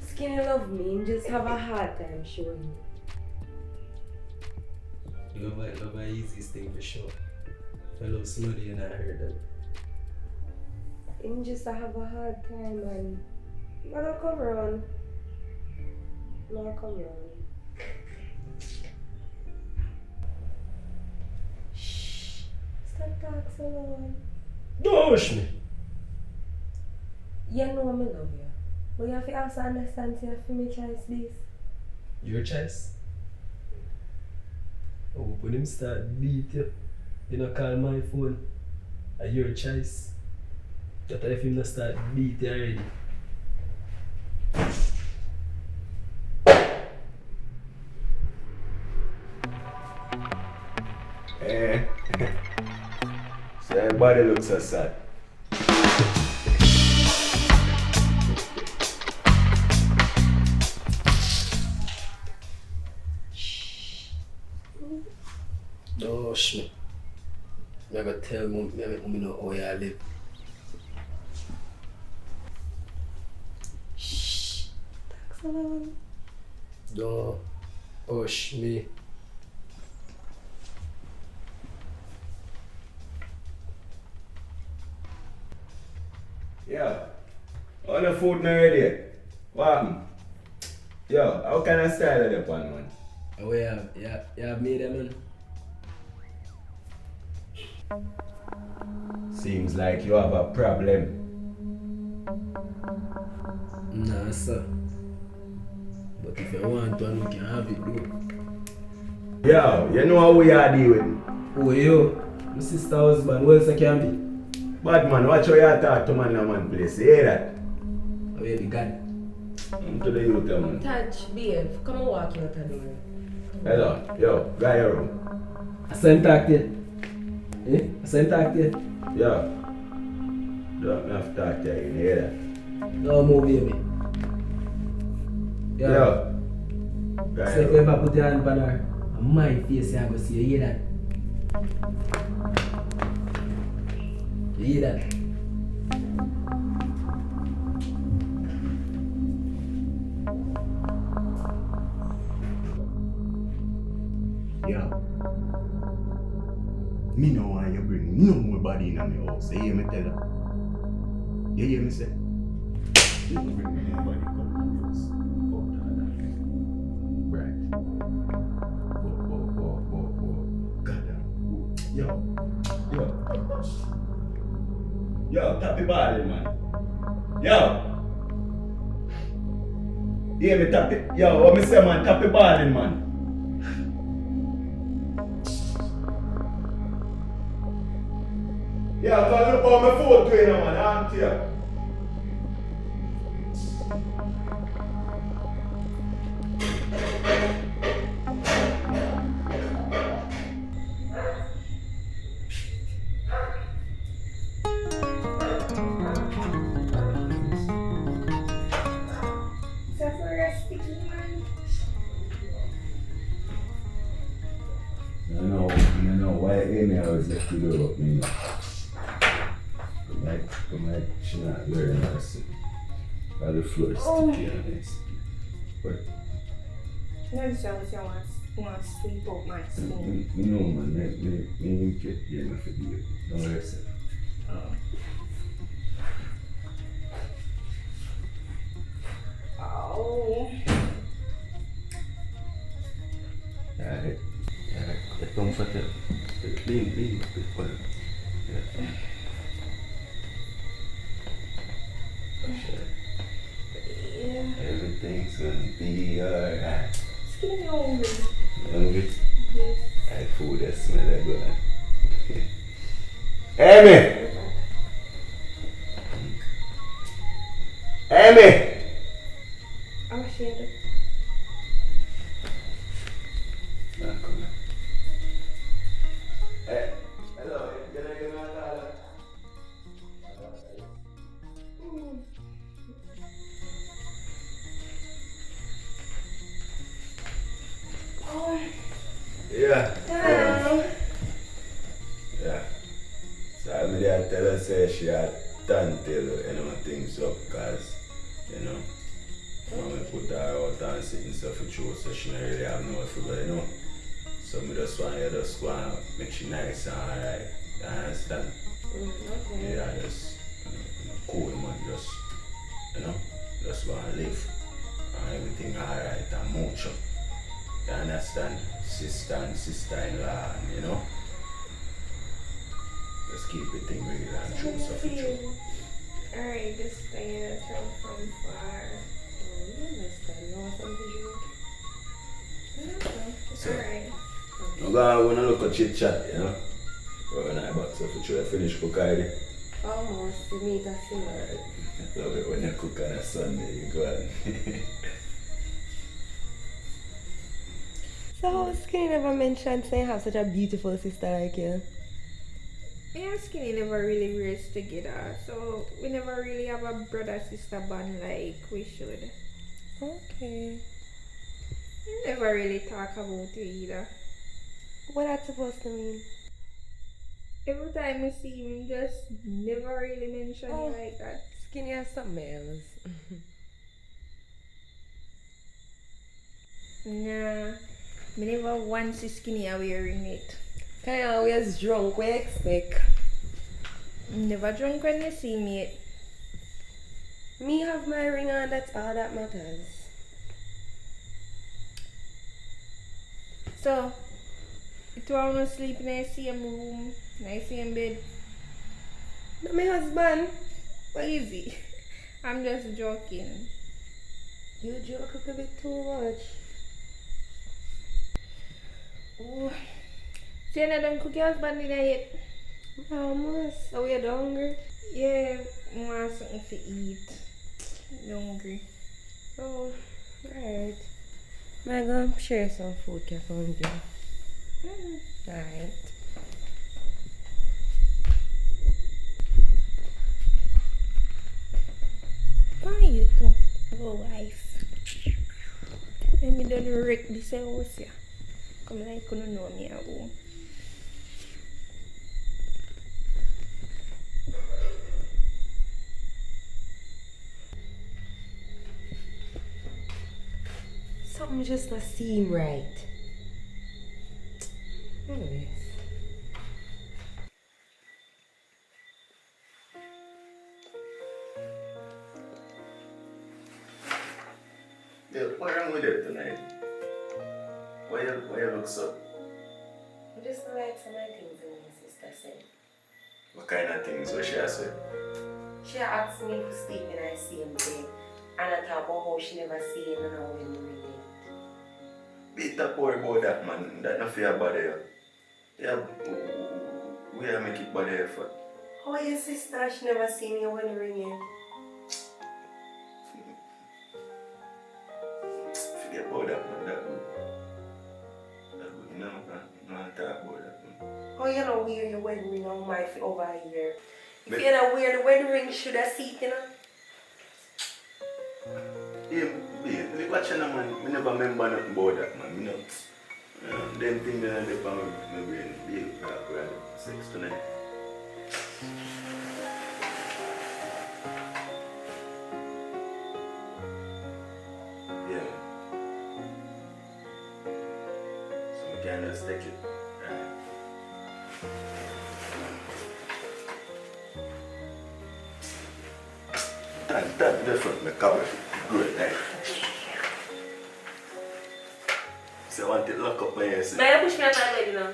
S7: Skinny love me and just have a hard time showing you.
S4: Love the easiest thing for sure. If I love somebody and I heard that.
S7: And just have a hard time and I don't come around. No, come around. Shh. Stop talking so loud.
S4: Don't hush me.
S7: You know me love you. But you have to also understand you have to make choice this.
S4: Your choice. Oh, when him start beat you, you know call my phone. Your choice. That if him not start beat you already.
S3: Eh. So everybody looks so sad.
S4: Don't hush me. I'm going to tell mom, I know how you live.
S7: Shh. Talk so loud.
S4: Don't hush me.
S3: Yo, all the food not ready. What happened? Yo, how can I style it upon man?
S4: Oh, you have made them, man.
S3: Seems like you have a problem.
S4: Nah, sir. But if you want one, you can have it, though.
S3: Yo, you know how we are dealing.
S4: Oh, yo. My sister husband, what else I can be?
S3: Bad man, watch how you talk to man in a man place. You hear that?
S4: Oh, yeah, the God.
S3: To the youth, man.
S7: Taj, behave. Come and walk out the door.
S3: Hello, yo, go your room.
S4: I saw him talk to you. Eh? I saw him talk to you.
S3: Yo, don't have to talk to you, you hear that?
S4: No more, baby.
S3: Yo, go
S4: So if
S3: your
S4: you
S3: room.
S4: ever put your hand on her, on my face, you go see. You hear that? You hear that?
S3: Yo, me know why you bring no more body in my house. You hear me tell you? You hear me say? You don't bring no more body come in my house. Right. God damn. Yo, tap the body, man. Yo. You hear me tap it? Yo, what me say, man? Tap the body, man. Yeah, cause look how my phone to you, man. I'm to you. I know why Amy always left the door open, you know. Come like she not wearing her suit. All the floor sticky and this. But
S7: Next time you want to sweep up my spoon.
S3: no man, me get here for you. Don't worry yourself.
S7: Oh.
S3: Alright. Get comfortable. Lean. Yeah.
S7: Yeah.
S3: Everything's gonna be alright.
S7: Skinny hungry.
S3: Hungry?
S7: Yes.
S3: I food that smell like good. Amy! Amy!
S7: I'm ashamed.
S3: Nah, come on. Hey, hello, can I get my dollar?
S7: Oh.
S3: she had done till things up because, when I put her out and sitting stuff for true, so she don't really have no figure, So I just want you just go and make she nice and alright. You understand?
S7: Okay.
S3: Yeah, just cool man, just go and live. And everything alright and much. You understand? Sister and sister-in-law, Just keep the thing real and true stuff for true.
S7: Alright, this thing I come from far. Oh, you understand? No, something you
S3: So,
S7: alright.
S3: I'm going to look at chit chat, When I back so for sure I finish cook already.
S7: Almost, you meet us soon.
S3: Alright. Love it when you cook on a Sunday, you go on.
S7: So, Skinny never mentioned saying have such a beautiful sister like you.
S2: Me and Skinny never really raised together, so we never really have a brother-sister bond like we should.
S7: Okay.
S2: We never really talk about it either.
S7: What that's supposed to mean?
S2: Every time we see him, just never really mention it like that.
S7: Skinny has something else.
S2: Nah, me never once see Skinny are wearing it.
S7: Kind of always drunk, we expect.
S2: Never drunk when you see me.
S7: Me have my ring on, that's all that matters.
S2: So, it wanna sleep in the same room, in the same bed.
S7: Not my husband.
S2: Well, easy. I'm just joking.
S7: You joke a bit too much.
S2: Oh. So you not done cook your husband dinner yet?
S7: Almost. Are we hungry?
S2: Yeah, I want something to eat. I'm hungry.
S7: Oh, alright. I'm gonna share some food here from you. Alright.
S2: Why you too? Oh, wife. Let me done wreck this house here. Come like you don't know me at home.
S7: Something just not seem right. Anyways.
S3: Yeah, what's wrong with it tonight? Why you look so?
S7: I just don't like some of the things that my sister said.
S3: What kind of things was she say?
S7: She asked me to sleep in her same bed. And I talk about how she never seen and how we ring it.
S3: Beat up poor about that man, that not fair body. Yeah, we are make it body effort.
S7: How your sister, she never seen you when you ring it?
S3: Forget about that man, that good. That good, no, no talk about that man.
S7: How you know wear your wedding ring on my feet over here? If you don't wear the wedding ring, should I see it,
S3: Yeah, babe, watch man, I never remember nothing about that man, them things that they found my brain, babe, we had sex tonight. Yeah. So we can just take it. That different, my cover. Great, eh? So I want it lock up my ears.
S7: May I push me out my leg now?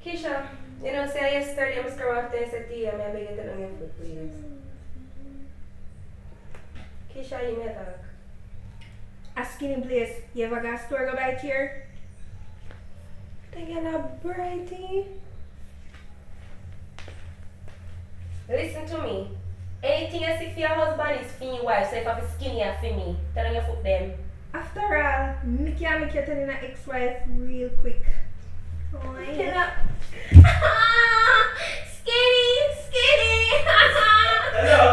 S7: Keisha, you know, say yesterday I was coming after I said to you, I beg you to turn on your foot, please. Keisha, you may talk.
S2: A Skinny place, you ever got a store go back here?
S7: They get a brighty. Listen to me. Anything you see for your husband is for your wife, so if you have a skinny or for me, tell them you fuck them.
S8: After all, me can't make you telling an ex-wife real quick. Oh, yeah. Skinny!
S6: Hello?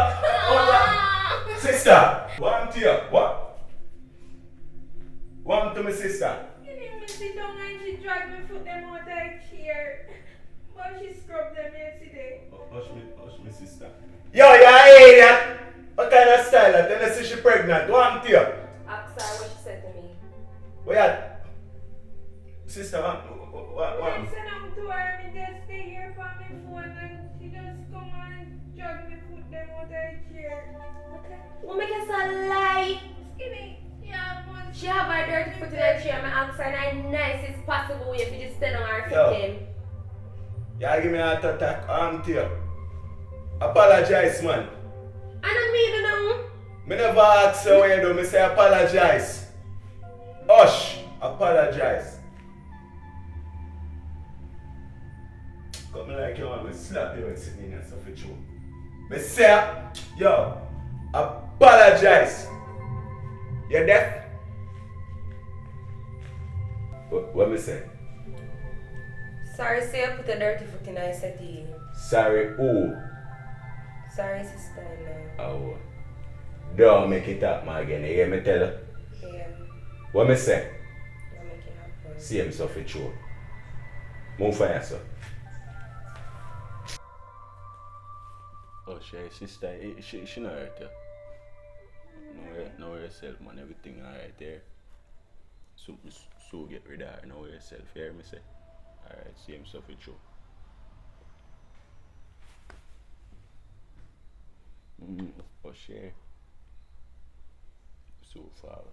S6: Sister, what am to you? What? What am to my sister?
S8: You need me sit down and she dragged me foot them out of the chair. But she scrubbed them yesterday.
S6: Hush me sister. Yo, you idiot! What kind of style that? Then I see she pregnant. What am to you?
S7: Ask her what she said to me.
S6: What you? Sister, what?
S8: I said I'm to her, me just stay here for my phone and she just come and drag me foot them out of the chair.
S7: Okay. What make you so lie?
S8: Skinny, yeah, man.
S7: She have her dirty foot in her chair and I ask her in the nicest possible way if you just stand on her
S6: Yo.
S7: foot them.
S6: You give me a heart attack. I'm to you. Apologize, man.
S7: I don't mean to know.
S6: Me never ask you what you do. Me say apologize. Hush. Apologize. Come like you want me slap you and sit in and stuff with you. Me say, yo, apologize. You deaf? What me say?
S7: Sorry, say I put a dirty foot in her settee.
S6: Sorry, who?
S7: Sorry, sister. No.
S6: Oh. Don't make it up, man, again. You hear me tell you?
S7: Yeah.
S6: What me say?
S7: Don't make it happen.
S6: Same stuff with you. Move for yourself. Oh, sister, she not hurt you. No worry yourself, man. Everything alright there. So get rid of her. No worry yourself. You hear me say? Alright, same stuff with you. Oh, share. So far.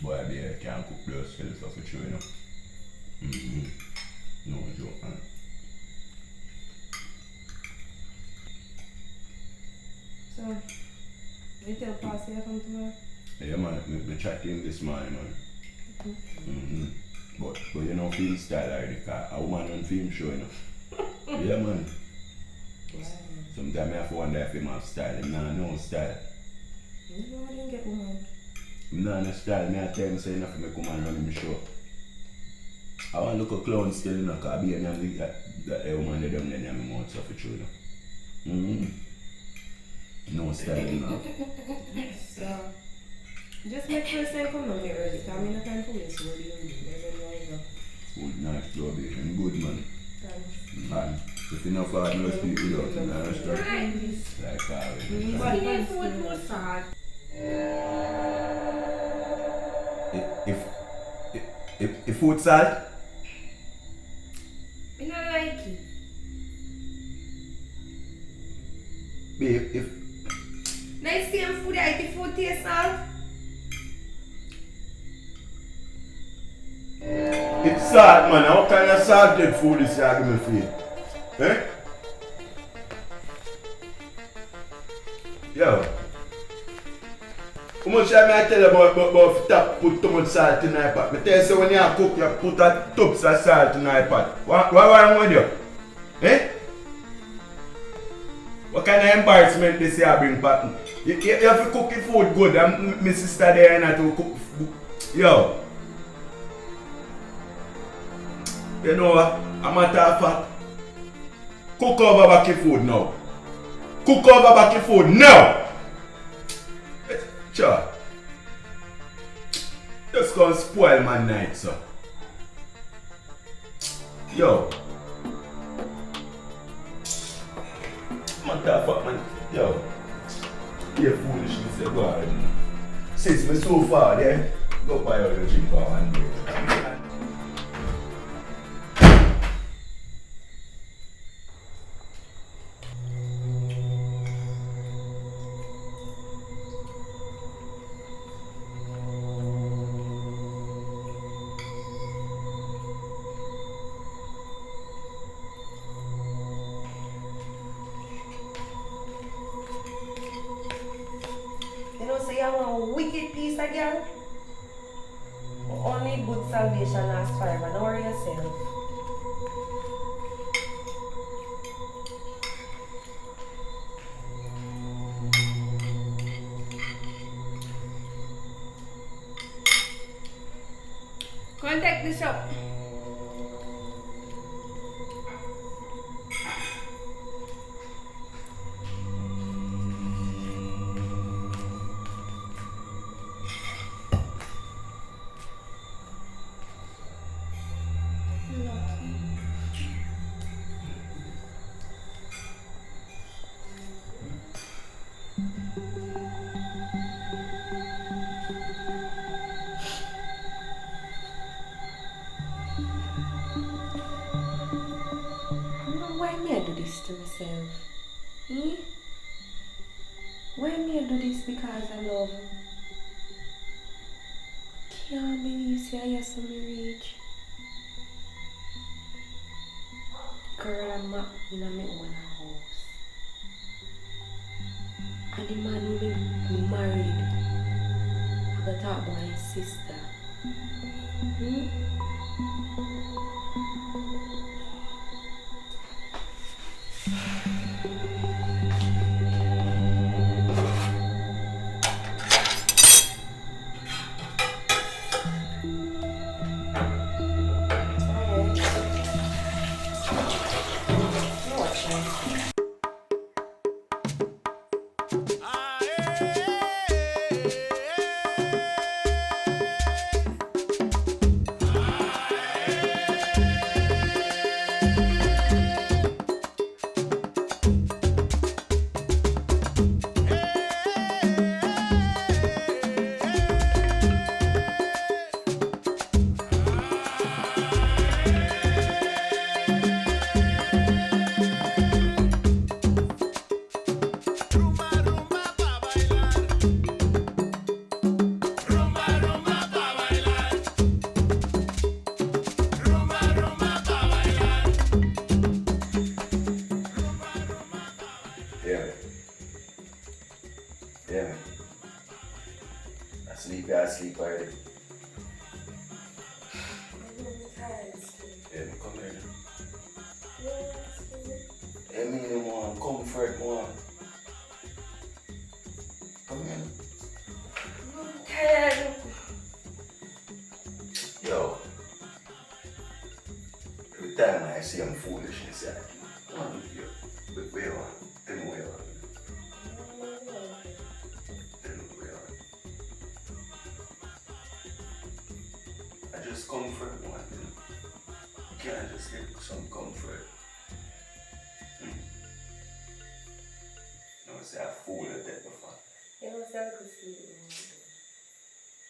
S6: Boy, I can't cook those skills stuff with you, you know. No joke, man.
S2: So, you tell Pastor you come tomorrow?
S6: Yeah, man, we chat to him this morning, man. But you know, feel style already, because a woman don't feel him show, you know. Yeah, man. Sometimes I have to wonder if him have style. Him not no style.
S2: You know I didn't get woman.
S6: Him not no style. Me I tell him say enough to make woman run him show. I want to look a clown still, you know, because I be that woman they don't let me mouth stuff with you, you know. No style, you know.
S2: So, just make sure you come down here early, because I'm in a time for waste. What do you do?
S6: Good night, probation. Good man.
S2: Thanks.
S6: Man, if you know for no speak without in the restaurant, like always.
S8: Skinny food, no salt.
S6: If food salt,
S8: I don't like it.
S6: babe, if
S8: Nice same food, I eat food taste salt.
S6: it's salt, man, what kind of salted food is you give me for? Eh? Yo. How much time I tell you about put too much salt in the pot? I tell you so when you cook, you put a tubs of salt in the pot. What wrong with you? Eh? What kind of embarrassment this year bring back? You have to cook your food good and my sister there and to cook. Yo. You know what? A matter of fact, cook over back your food now. Cook over back your food now! Sure. Just gonna spoil my night, sir. Yo. Matter of fact, man. Yo. You're foolishness, you go ahead. Since we're so far there, go buy all your drink for one day.
S7: You know, say you want wicked piece again. Only good salvation lasts forever. Don't worry yourself.
S8: Go and take this up.
S7: Why me I do this to myself? Hmm? Why me I do this because I love? Can't believe say I have some reach. Girl, I'm not in my own house. And the man who be married, I got talk about his sister. Hmm?
S3: Yeah. Yeah. I sleep already. Yeah, come here. I mean, one comfort, one. Come here.
S7: I'm tired.
S3: Yo. Every time I see I'm foolishness, I want to hear. But where on? Tell me where on. Tell me where on. I just comfort one. You can't just get some comfort. No, say I fool at that before.
S7: You know, say I could sleep.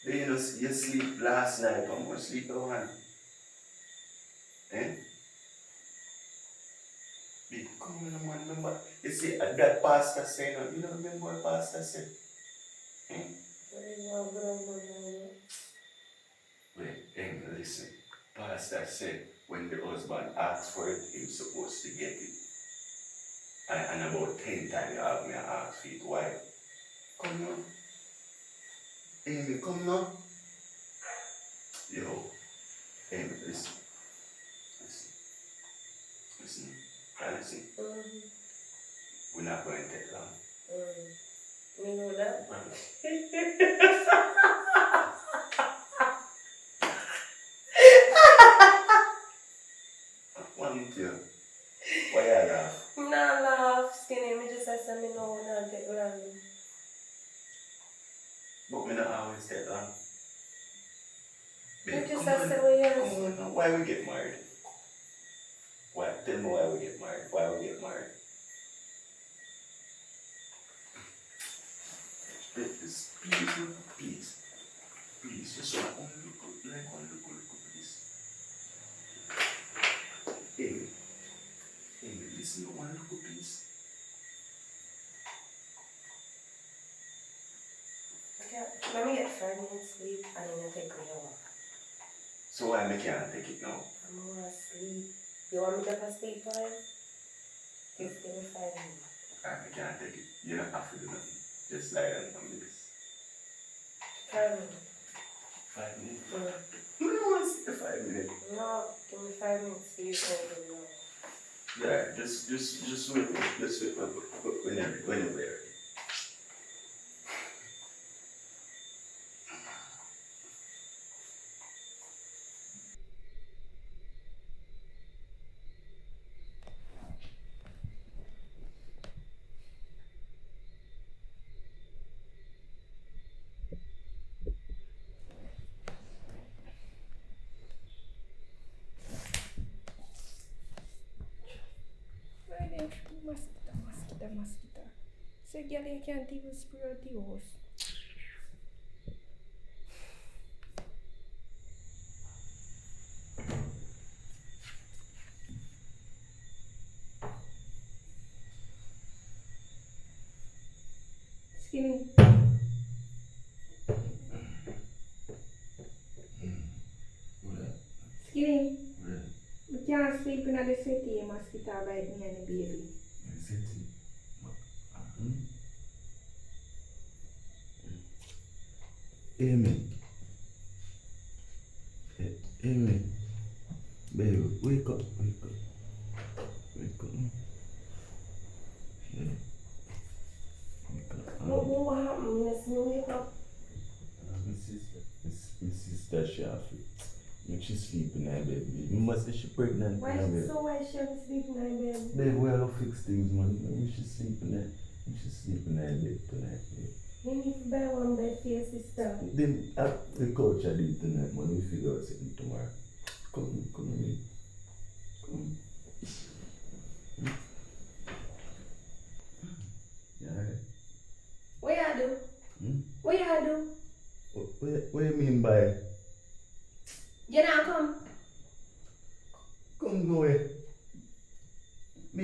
S3: Then you know, you sleep last night, I'm going to sleep at one. Eh? Big come on, man, remember? You see, that pastor said, you know, remember what pastor said? Eh? Wait, Amy, listen. Pastor said, when the husband asks for it, he's supposed to get it. And about 10 times you have me ask for it. Why? Come on. Amy, come now. Yo, Amy, listen. Listen. Listen. We're not going to take long.
S7: Me know that.
S3: One with you. Why you laugh?
S7: I'm not laugh, skinny. Me just say me know not take long.
S3: But me not always take long.
S7: You
S3: Babe,
S7: just
S3: come
S7: say
S3: on.
S7: what yours.
S3: Come on now. Why we get married? Why? Tell me why we get married. Why we get married? Please, please. Please, just want to look like one look please. Amy, listen, one look please.
S7: Okay, let me get 5 minutes sleep and then I take me a walk.
S3: So why I can't take it now?
S7: I'm gonna sleep. You want me to have a sleep time? Just give me 5 minutes.
S3: I can't take it. You don't have to do nothing. Just lie down on this.
S2: 5 minutes.
S3: 5 minutes?
S2: Mm.
S3: You don't want to see the 5 minutes.
S2: No, give me 5 minutes. See you later.
S3: Yeah, just wait. Just wait whenever you're ready.
S8: Why then? Mosquito. So girl, you can't even spray out the house. Skinny. Skinny. We can't sleep in the city, you mosquito bite me and the baby.
S3: Amen. Amen. Baby, wake up. Yeah.
S2: What happened? Let's wake up.
S3: My sister, she have to. Make she sleep in her bed, baby. You must say she pregnant.
S2: Why she have to sleep in her bed?
S3: Baby, we have to fix things, man. Maybe she sleep in her. She sleep in her bed tonight, baby.
S2: You need to buy one bed for your sister.
S3: Then the coach I did tonight, man. We figure out something tomorrow. Come in. Come. Yeah, right.
S2: What you do?
S3: Hmm?
S2: What you do?
S3: What do you mean by?
S2: You not come?
S3: Come go away. Me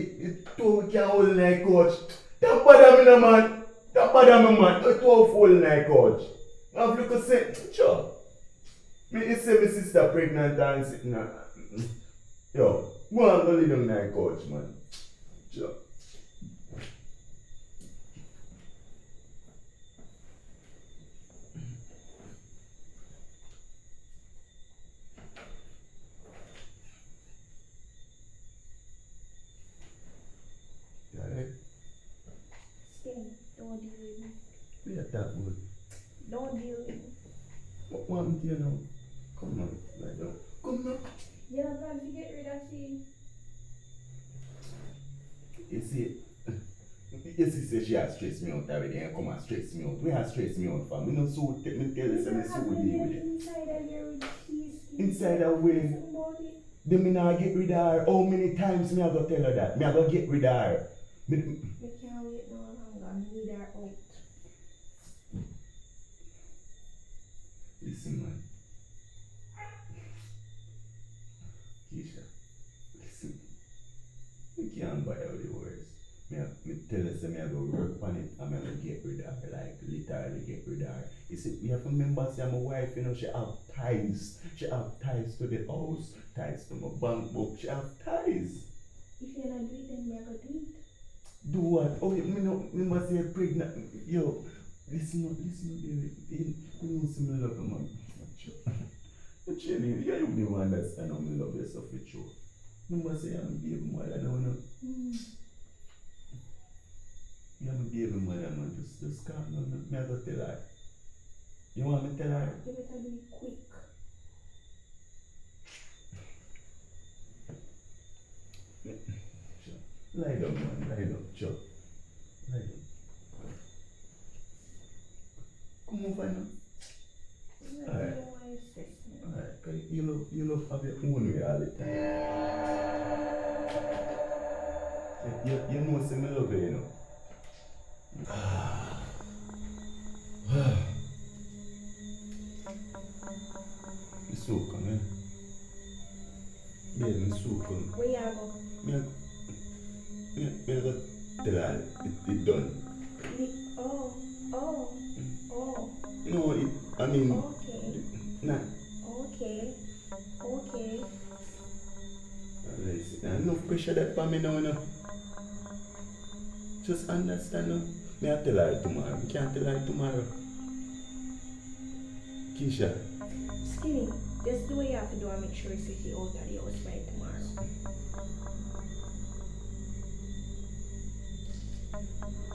S3: two can't hold like coach. Don't bother me no man. Don't bother me man. Don't hold like coach. I've looked at say, sure. Me is say my sister pregnant and sitting there. Yo, go and go lay down like coach man. Sure.
S8: Skinny, don't deal with me.
S3: We are that good.
S8: Don't deal with me.
S3: What happened to you now? Come on, lie down. Come now.
S8: You're not going to get rid of me.
S3: You see, say she has stressed me out already and come and stress me out. We have stressed me out for me. No so take me tell you say me so deal with it.
S8: Inside of here with cheese.
S3: Inside of way. Then me now get rid of her. How many times me I go tell her that? Me I go get rid of her.
S8: We can't wait no longer. I need her out.
S3: Listen man. Keisha, listen. You can't buy all the words. Me tell her say me I go work on it and me I go get rid of her, like literally get rid of her. You see, we have to remember say my wife, you know, she have ties. She have ties to the house, ties to my bank book, she have ties.
S8: If you're not doing it, then me I go do it.
S3: Do what? Oh, me must say pregnant. Yo, listen, baby. You know see me love you, man. But Jenny, you don't even understand how me love yourself with you. You must say I'm a baby mother now, no? You're a baby mother, man. Just calm down. Me I go tell her. You want me to tell her?
S8: You better do it quick.
S3: Lie down, man. Lie down. Sure. Lie down. Come over now. Alright. Alright, cause you love have your own way all the time. You know say me love you, you know. Me so come, eh? Baby, me so come.
S8: Where you go?
S3: Me go tell her it done.
S8: Oh.
S3: No, I mean,
S8: Okay.
S3: nah.
S8: Okay.
S3: Enough pressure that for me now, you know. Just understand, no? Me I tell her tomorrow. Me can't tell her tomorrow. Keisha.
S2: Skinny, just do what you have to do and make sure you see the out of the house by tomorrow.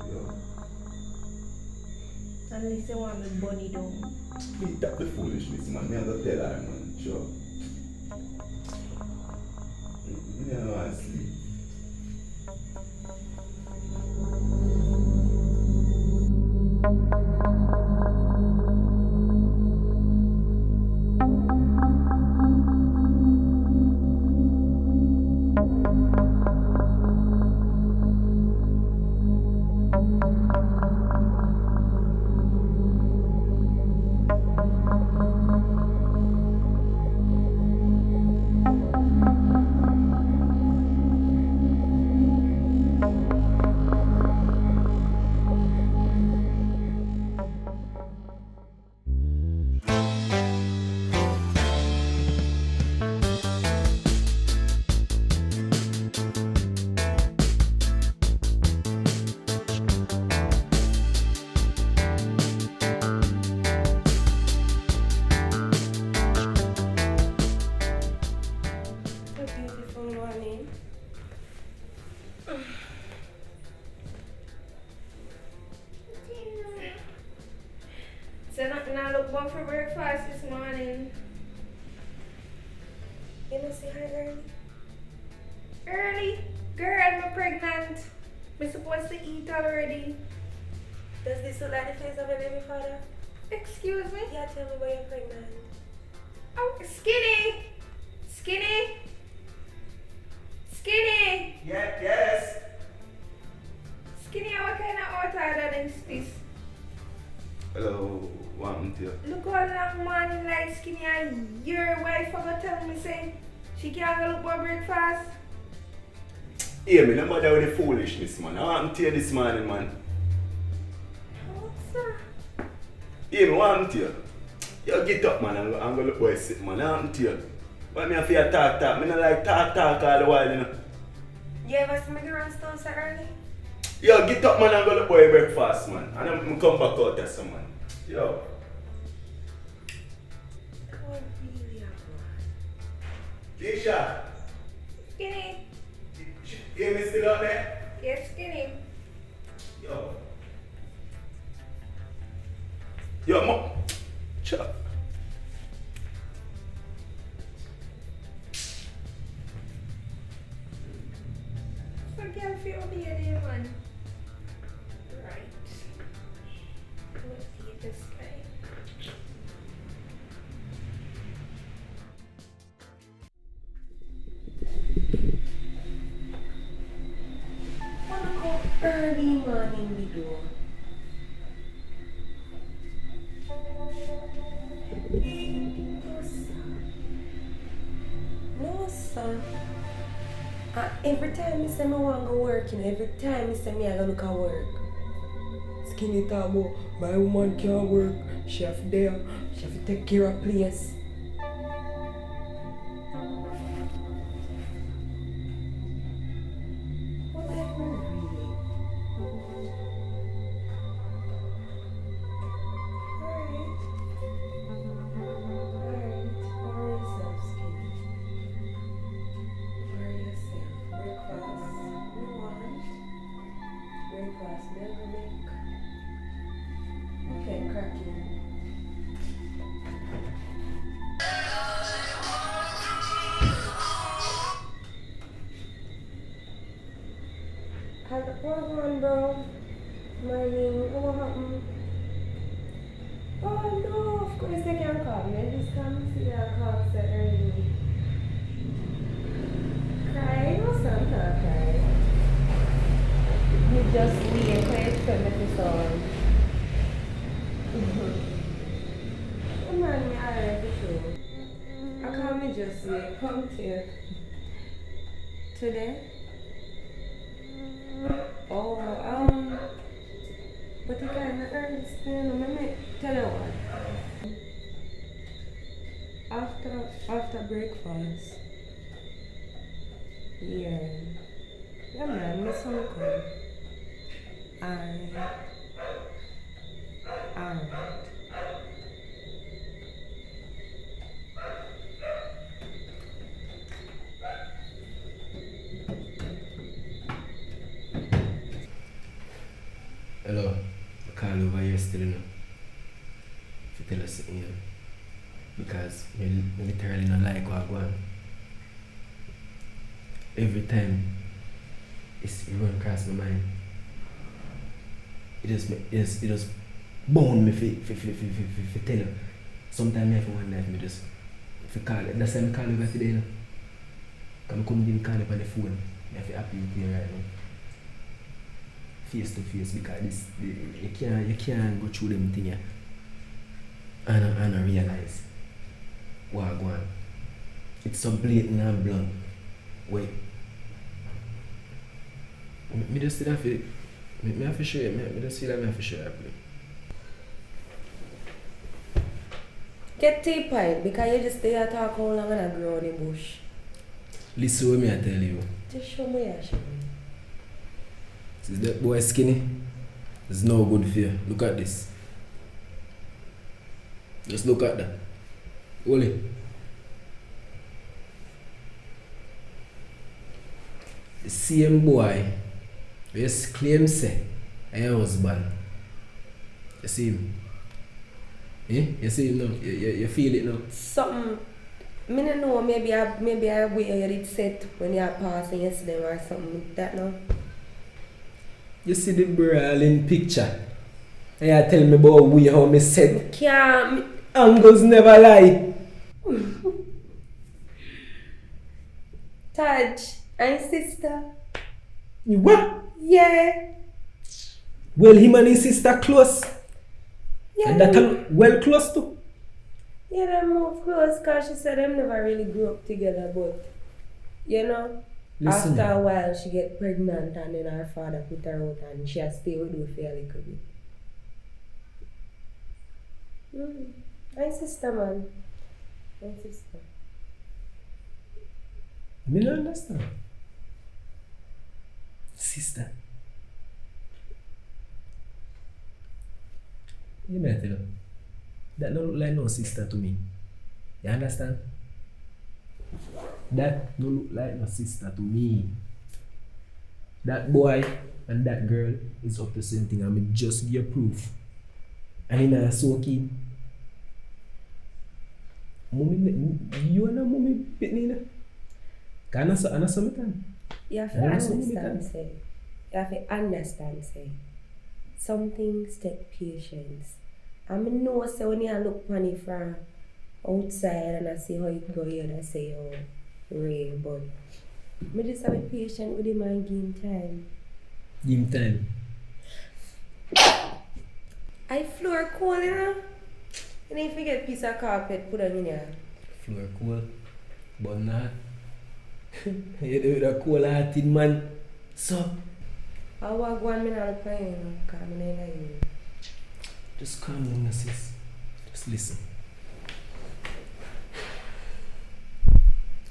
S3: Yo.
S2: Unless you want me bunny down.
S3: Me tap the foolishness, man. Me have to tell her, man. Sure. Me don't want to sleep.
S8: So nothing I look for breakfast this morning.
S2: You know, see her early?
S8: Early? Girl, I'm pregnant. I'm supposed to eat already.
S2: Does this look like the face of a baby father?
S8: Excuse me?
S2: Yeah, tell me why you're pregnant.
S8: Oh, Skinny! Skinny! Skinny!
S3: Yeah, yes.
S8: Skinny, what kind of outsider is this?
S3: Hello, what happened to you?
S8: Look how long morning like Skinny and your wife forgot tell me say she can't go look for breakfast.
S3: Hey, me no bother with the foolishness, man. What happened to you this morning, man?
S8: What's that?
S3: Hey, me, what happened to you? You get up, man, and go look where you sit, man. What happened to you? Why me have to talk? Me no like talk all the while, you know.
S2: You ever see me go run stone so early?
S3: Yo, get up, man, and go look for your breakfast, man. And I'm come back out there, some man. Yo.
S2: What really happened?
S3: Keisha.
S8: Skinny?
S3: You me still out there?
S8: Yes, Skinny.
S3: Yo. Yo, mom. Chuck.
S8: So girl feel be there, man. Right. Let's see this guy.
S7: Wanna go early morning we do. No, sir. Every time I say I want to go work, you know, every time I say I gotta look at work. Skinny talk about my woman can't work, she have to take care of place. Whatever, really. Alright, worry yourself, Skinny. Worry yourself. Breakfast, we want. Breakfast, never make. Okay, cracking. What on, bro? Morning, what happened? Oh no, of course they can call me. I just come see that call so early. Cry? No, son, can't cry. You just wait for your friend to solve. Come on, me alright for sure. I can't me just wait. Come to you. Today? Oh, but you can't understand. Let me tell you what. After breakfast, yeah man, miss uncle. Alright.
S4: Hello, I call over here still, you know. If you tell us something, you know. Because I literally not like what I want. Every time it run across my mind, it just bound me for tell you. Sometimes I have to wonder if I just call it. That's why I call over today, you know. Because I couldn't even call up on the phone. I have to happy with you right now. Face to face, because you can't go through them things and I realize what I want. It's so blatant and blunt. Wait. Me just still have to show you. Me just feel like I have to show you.
S7: Get tea pipe because you just stay and talk how long and I grow in the bush.
S4: Listen what me I tell you.
S7: Just show me and show me.
S4: Since that boy skinny, it's no good for you. Look at this. Just look at that. Hold it. The same boy who claim say I your husband. You see him? Eh? You see him now? You feel it now?
S7: Something, I don't know, maybe I wait you did set when you are passing yesterday or something like that now.
S4: You see the brawling picture? And you tell me about how me said
S7: Can't.
S4: angles never lie.
S7: Taj, and sister.
S4: You what?
S7: Yeah.
S4: Well, him and his sister close.
S7: Yeah.
S4: And that well close too.
S7: Yeah, they move close because she said them never really grew up together, but you know,
S4: Listen.
S7: after a while she get pregnant and then her father put her out and she has to stay with her for a little bit. My sister, man. My sister.
S4: Me don't understand. Sister. You may tell you. That don't look like no sister to me. You understand? That don't look like no sister to me. That boy and that girl is up to the same thing. I mean, just give proof. And in a so keen. Mommy, you and a mommy pitney. Can I say time?
S7: You have to understand, say. You have to understand, say. Some things take patience. I mean, know, say, when you look on it from outside and I see how it go here and I say, oh, Ray, but I just have to be patient with him and give him time.
S4: Give him time.
S7: I floor cold, you know? And if you get a piece of carpet, put it in here.
S4: Floor cool. But not. You do the cool hearted man. So.
S7: I walk 1 minute on the plane, you know, because I'm not like you.
S4: Just calm down, sis. Just listen.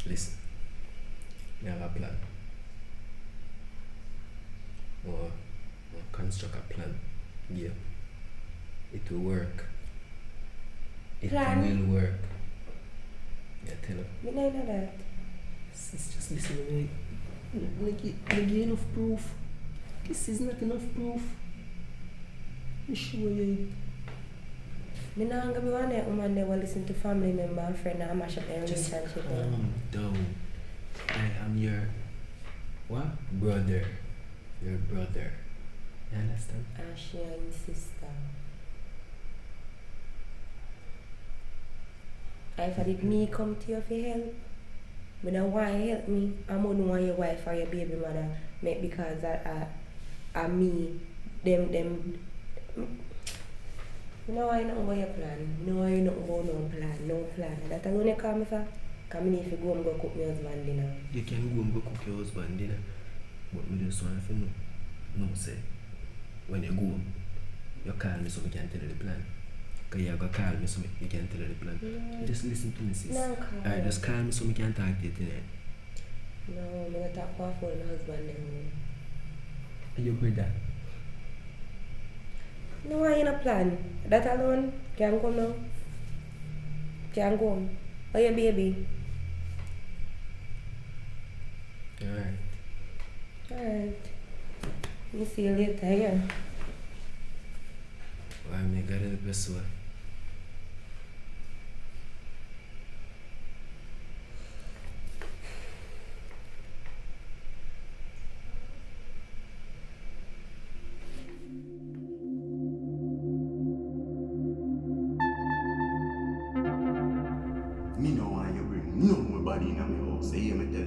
S4: Listen. I have a plan. Or construct a plan. Yeah. It will work. It
S7: Plan?
S4: will work. Yeah, tell her.
S7: You know that.
S4: Sis, just listen to me. I give enough proof. This is not enough proof. I show you.
S7: I'm not going to be one that woman that will listen to family member and friend and mash up their relationship.
S4: Calm down. I am your what? Brother. Your brother. You understand?
S7: And she and sister. If I did me come to you for help, I don't want you to help me. I don't want your wife or your baby mother make because I me them you know I know about your plan. No, I know about no plan. That's what you call me for. Because I need to go and go cook my husband dinner.
S4: You can go and go cook your husband dinner. But me just want to know. No, say. When you go, you call me so we can tell you the plan. Because you go call me so you can tell you the plan.
S7: No.
S4: Just listen to me, sis.
S7: No,
S4: Alright, just call me so we can talk to you tonight.
S7: No, I'm going to talk about my husband then.
S4: And your brother?
S7: No, I ain't a plan. That alone can come now. Can go. Oh, your baby.
S4: Alright.
S7: Alright. See you later, yeah.
S4: Why me gotta help your soul?
S3: Me no want you bring no more body in my house. You hear me tell you?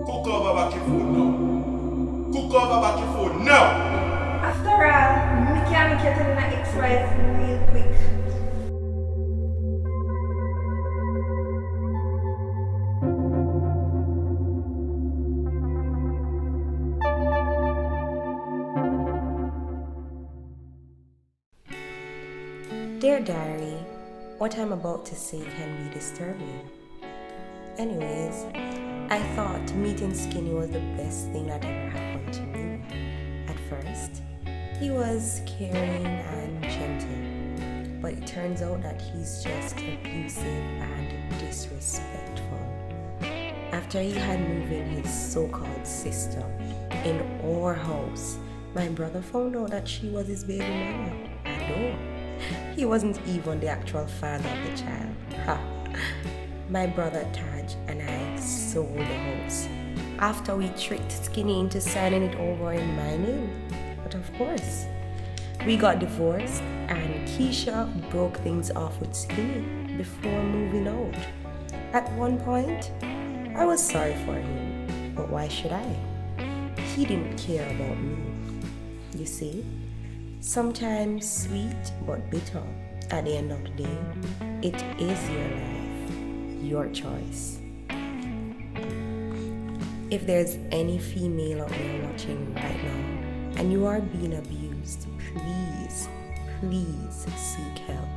S3: Cook over back your food now. Cook over back your food now.
S8: After all, me can't make you tell my ex-wife real quick.
S7: Dear Diary, what I'm about to say can be disturbing. Anyways, I thought meeting Skinny was the best thing that ever happened to me. At first, he was caring and gentle, but it turns out that he's just abusive and disrespectful. After he had moved in his so-called sister in our house, my brother found out that she was his baby mama. And oh, he wasn't even the actual father of the child. Ha! My brother Taj and I sold the house after we tricked Skinny into signing it over in my name. But of course, we got divorced and Keisha broke things off with Skinny before moving out. At one point, I was sorry for him, but why should I? He didn't care about me. You see? Sometimes sweet but bitter. At the end of the day, it is your life, your choice. If there's any female out there watching right now and you are being abused, please seek help.